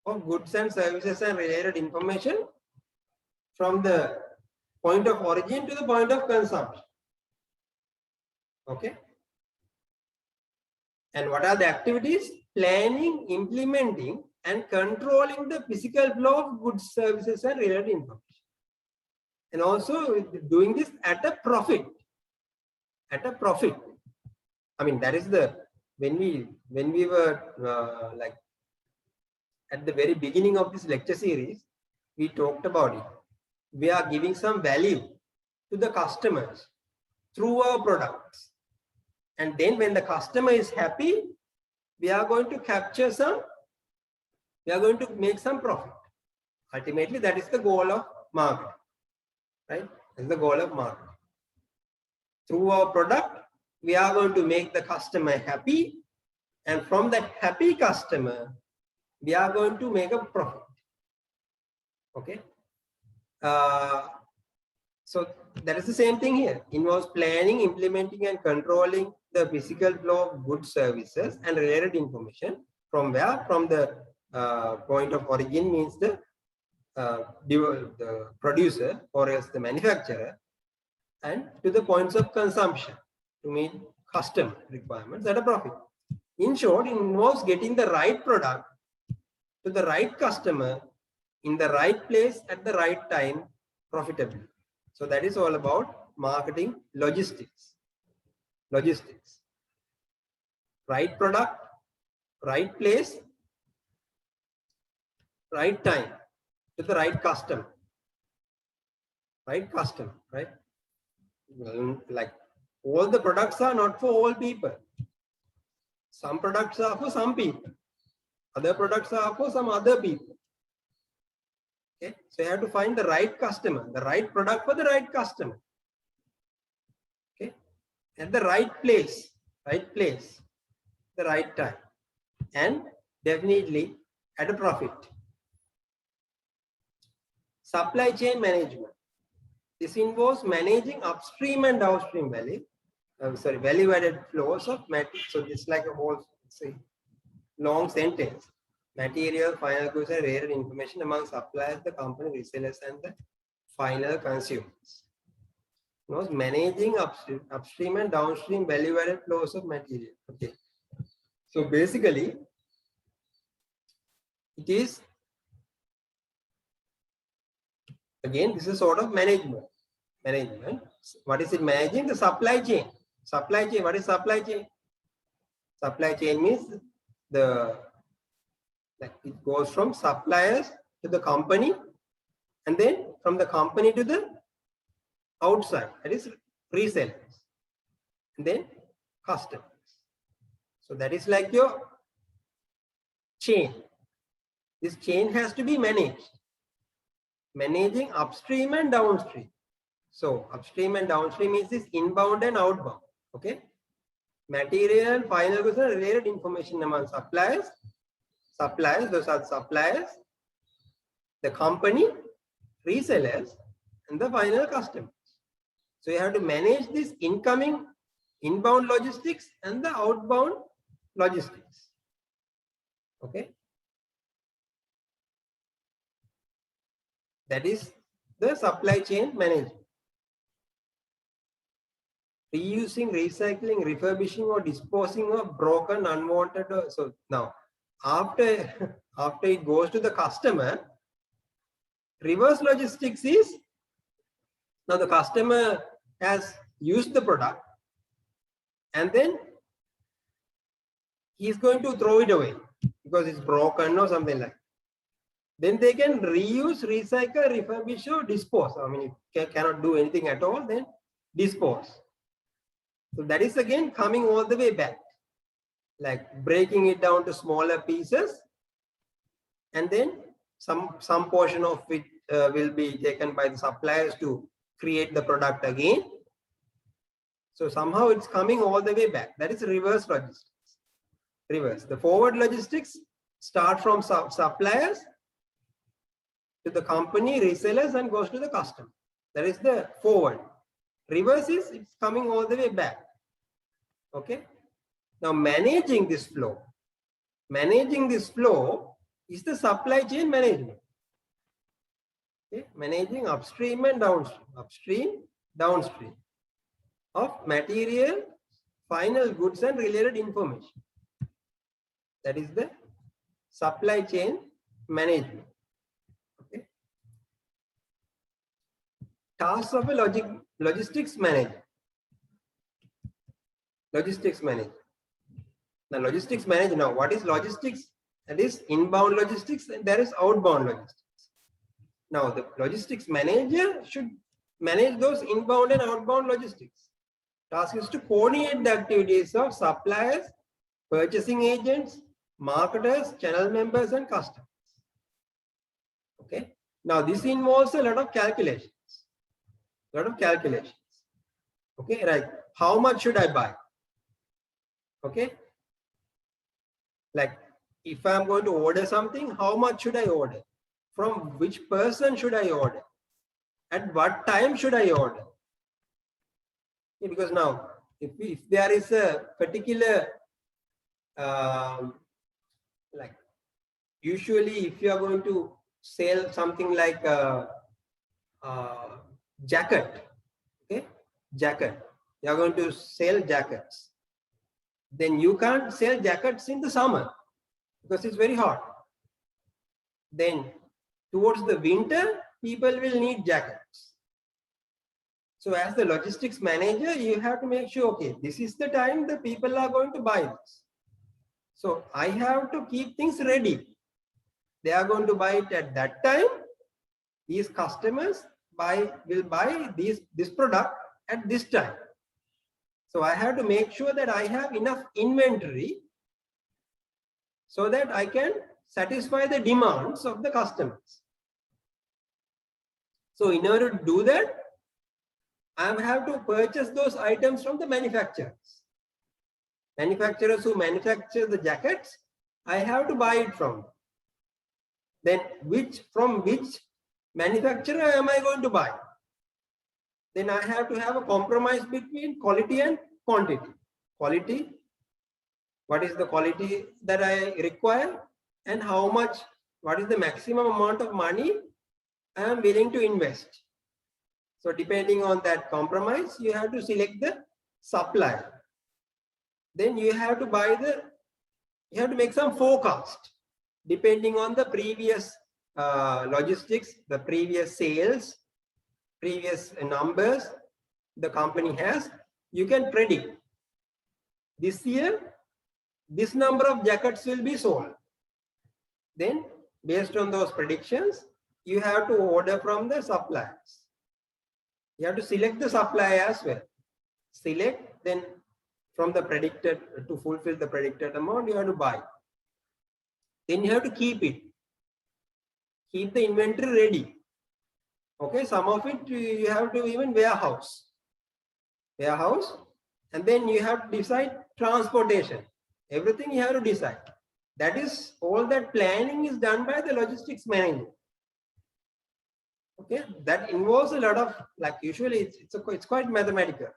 of goods and services and related information from the point of origin to the point of consumption. Okay. And what are the activities? Planning, implementing, and controlling the physical flow of goods, services, and related information. And also doing this at a profit. At a profit. I mean, that is the when we were like at the very beginning of this lecture series, we talked about it. We are giving some value to the customers through our products. And then when the customer is happy, we are going to capture some, we are going to make some profit. Ultimately, that is the goal of marketing, right? That's the goal of marketing. Through our product, we are going to make the customer happy. And from that happy customer, we are going to make a profit. Okay. So that is the same thing here. Involves planning, implementing, and controlling the physical flow of goods, services, and related information from where? From the point of origin means the producer or else the manufacturer, and to the points of consumption to meet customer requirements at a profit. In short, it involves getting the right product to the right customer in the right place at the right time profitably. So that is all about marketing logistics. Logistics. Right product, right place, right time to the right customer. Right customer, right? Like all the products are not for all people. Some products are for some people. Other products are for some other people. Okay, so you have to find the right customer, the right product for the right customer. Okay, at the right place, the right time, and definitely at a profit. Supply chain management. This involves managing upstream and downstream value-added flows of material. So this is like a whole long sentence. Material, final goods, and related information among suppliers, the company, resellers, and the final consumers. Managing upstream and downstream value-added flows of material. Okay. So basically, it is again, this is sort of management. What is it managing? The supply chain. Supply chain. What is supply chain? Supply chain means it goes from suppliers to the company, and then from the company to the outside, that is resellers, and then customers. So that is like your chain. This chain has to be managed. Managing upstream and downstream. So upstream and downstream is this inbound and outbound. Okay. Material, final goods, and related information among suppliers. Those are suppliers, the company, resellers, and the final customers. So you have to manage this inbound logistics and the outbound logistics. Okay. That is the supply chain management. Reusing, recycling, refurbishing, or disposing of broken, unwanted. So now, after it goes to the customer, reverse logistics is, now the customer has used the product and then he's going to throw it away because it's broken or something like that. Then they can reuse, recycle, refurbish, or dispose. I mean, if you cannot do anything at all, then dispose. So that is again coming all the way back, like breaking it down to smaller pieces, and then some portion of it will be taken by the suppliers to create the product again. So somehow it's coming all the way back. That is reverse logistics. Reverse. The forward logistics start from suppliers to the company, resellers, and goes to the customer. That is the forward. Reverse is it's coming all the way back. Okay. Now managing this flow is the supply chain management. Okay. Managing upstream and downstream, downstream of material, final goods, and related information. That is the supply chain management. Okay. Tasks of a logistics manager. Logistics manager. Now, logistics manager. Now, what is logistics? That is inbound logistics, and there is outbound logistics. Now, the logistics manager should manage those inbound and outbound logistics. Task is to coordinate the activities of suppliers, purchasing agents, marketers, channel members, and customers. Okay. Now, this involves a lot of calculations. Okay, right. How much should I buy? Okay. Like, if I'm going to order something, how much should I order? From which person should I order? At what time should I order? Okay, because now, if there is a particular, like, usually if you are going to sell something like a jacket, okay, you are going to sell jackets, then you can't sell jackets in the summer because it's very hot. Then towards the winter, people will need jackets. So as the logistics manager, you have to make sure, okay, this is the time the people are going to buy this. So I have to keep things ready. They are going to buy it at that time. These customers will buy this product at this time. So I have to make sure that I have enough inventory so that I can satisfy the demands of the customers. So in order to do that, I have to purchase those items from the manufacturers. Manufacturers who manufacture the jackets, I have to buy it from. Then from which manufacturer am I going to buy? Then I have to have a compromise between quality and quantity. Quality, what is the quality that I require, and how much, what is the maximum amount of money I am willing to invest. So depending on that compromise, you have to select the supplier. Then you have to you have to make some forecast depending on the previous logistics, the previous sales, previous numbers the company has. You can predict this year, this number of jackets will be sold. Then based on those predictions, you have to order from the suppliers. You have to select the supplier as well. Select, then from the predicted, to fulfill the predicted amount, you have to buy. Then you have to keep it. Keep the inventory ready. Okay, some of it you have to even warehouse. And then you have to decide transportation. Everything you have to decide. That is all that planning is done by the logistics manager. Okay, that involves a lot of, like, usually it's quite mathematical.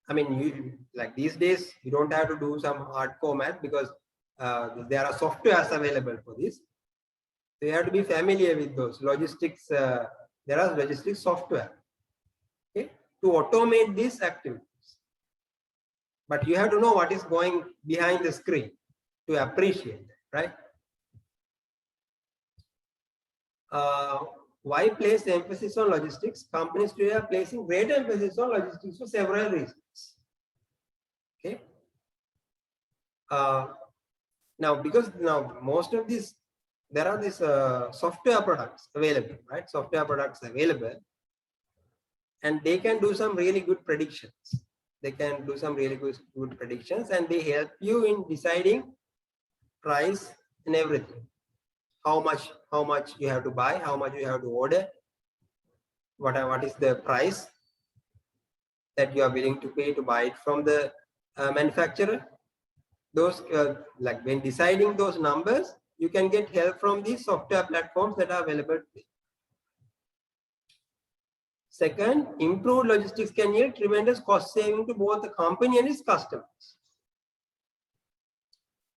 I mean, you, like these days, you don't have to do some hardcore math because there are softwares available for this. So you have to be familiar with those logistics. There are logistics software, okay, to automate these activities. But you have to know what is going behind the screen to appreciate that, right? Why place emphasis on logistics? Companies today are placing great emphasis on logistics for several reasons. Okay. Now, because now most of these, there are these software products available, right? Software products available, and they can do some really good predictions. They can do some really good predictions, and they help you in deciding price and everything. How much you have to buy, how much you have to order, what is the price that you are willing to pay to buy it from the manufacturer. Those like when deciding those numbers, you can get help from these software platforms that are available today. Second, improved logistics can yield tremendous cost saving to both the company and its customers.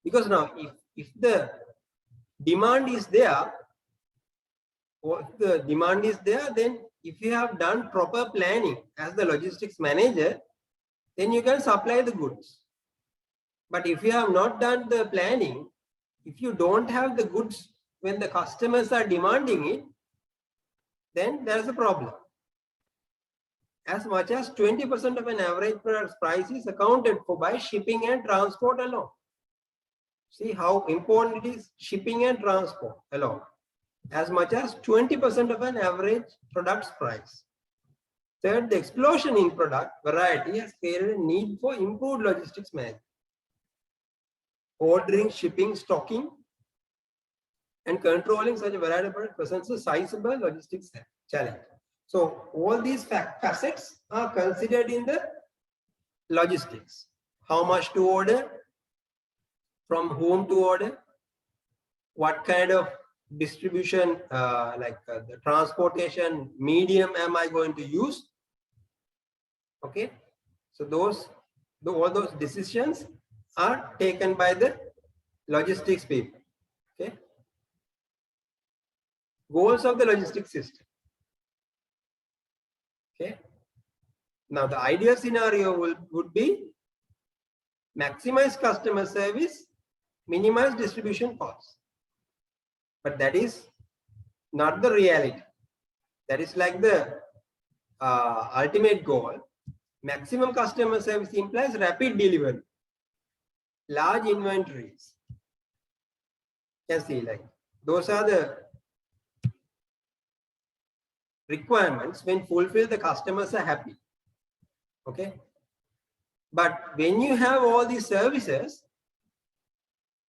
Because now, if the demand is there, or if the demand is there, then if you have done proper planning as the logistics manager, then you can supply the goods. But if you have not done the planning, if you don't have the goods when the customers are demanding it, then there is a problem. As much as 20% of an average product's price is accounted for by shipping and transport alone. See how important it is, shipping and transport alone. As much as 20% of an average product's price. Third, the explosion in product variety has created a need for improved logistics management. Ordering, shipping, stocking, and controlling such a variety of products presents a sizable logistics challenge. So all these facets are considered in the logistics. How much to order, from whom to order, what kind of distribution, the transportation medium am I going to use? Okay, so all those decisions are taken by the logistics people. Okay, goals of the logistics system. Okay, now the ideal scenario would be maximize customer service, minimize distribution costs. But that is not the reality. That is like the ultimate goal. Maximum customer service implies rapid delivery, large inventories. You can see, like, those are the requirements. When fulfilled, the customers are happy. Okay, but when you have all these services,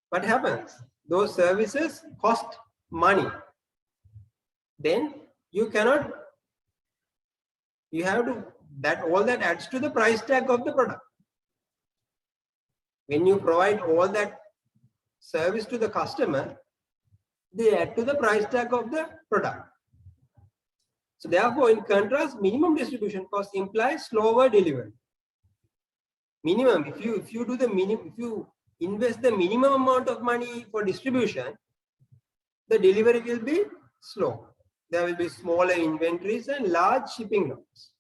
what happens? Those services cost money. Then you cannot, you have to, that all that adds to the price tag of the product. When you provide all that service to the customer, they add to the price tag of the product. So therefore, in contrast, minimum distribution cost implies slower delivery. Minimum, if you do the minimum, if you invest the minimum amount of money for distribution, the delivery will be slow. There will be smaller inventories and large shipping loads.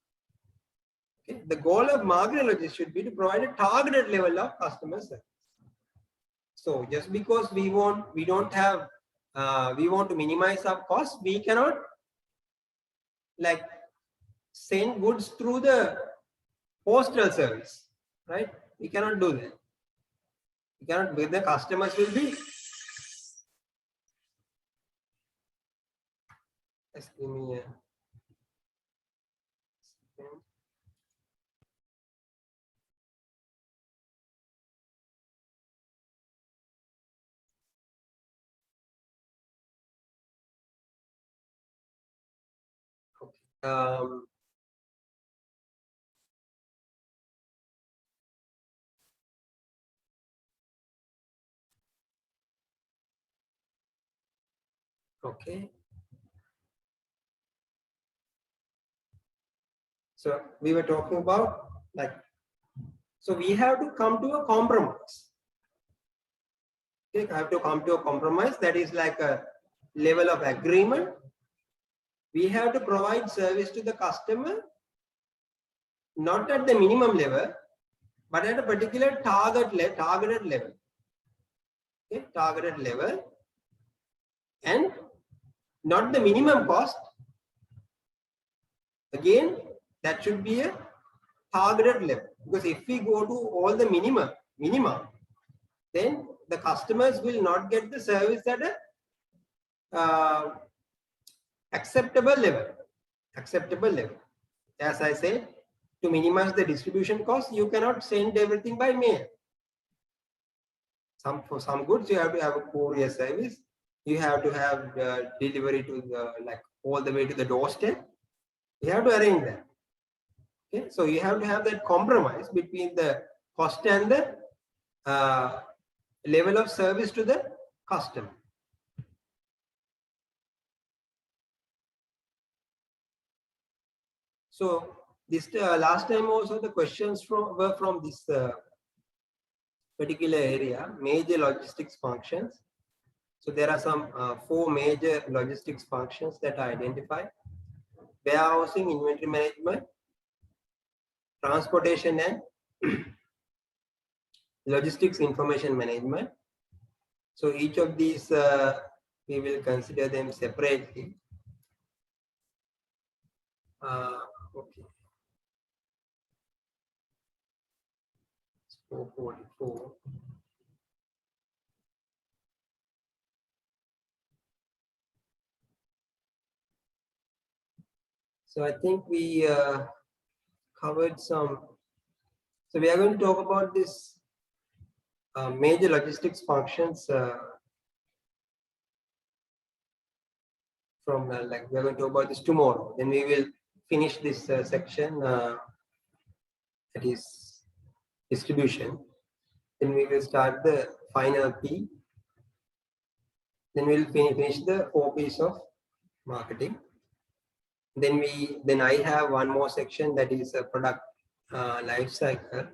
Okay. The goal of market logistics should be to provide a targeted level of customer service. So just because we want to minimize our costs, we cannot like send goods through the postal service, right? We cannot do that. We cannot, with the customers will be. Just give me a second. Okay. Okay. So we were talking about like, so we have to come to a compromise. Okay, I have to come to a compromise that is like a level of agreement. We have to provide service to the customer, not at the minimum level, but at a particular targeted level. Okay, targeted level, and not the minimum cost. Again, that should be a targeted level, because if we go to all the minimum, then the customers will not get the service at a acceptable level. As I said, to minimize the distribution cost, you cannot send everything by mail. For some goods, you have to have a courier service. You have to have delivery to the, like, all the way to the doorstep. You have to arrange that. Okay, so you have to have that compromise between the cost and the level of service to the customer. So this last time also the questions were from this particular area, major logistics functions. So there are some 4 major logistics functions that I identified: warehousing, inventory management, transportation, and logistics information management. So each of these we will consider them separately. Okay. 444. So I think we covered some. So we are going to talk about this major logistics functions from like, we are going to talk about this tomorrow. Then we will finish this section, that is distribution. Then we will start the final P. Then we'll finish the 4 P's of marketing. Then I have one more section, that is a product life cycle.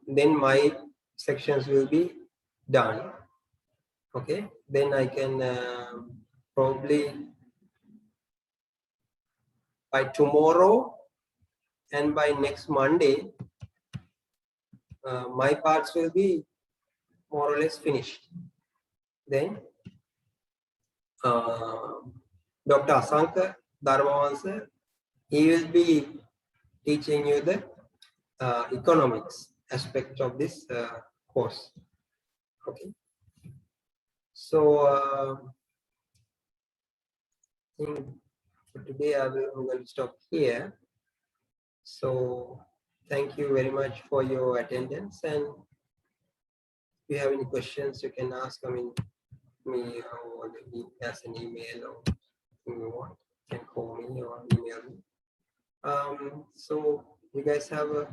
Then my sections will be done. Okay, then I can probably by tomorrow and by next Monday, my parts will be more or less finished. Then Dr. Asanka Dharmavansa, he will be teaching you the economics aspect of this course. Okay. So I think for today I'm going to stop here. So thank you very much for your attendance, and if you have any questions, you can ask. I mean, me or as an email, or you want, you can call me or email me. So you guys have a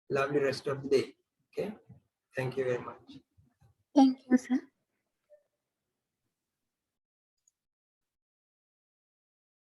lovely rest of the day. Okay, thank you very much. Thank you, sir.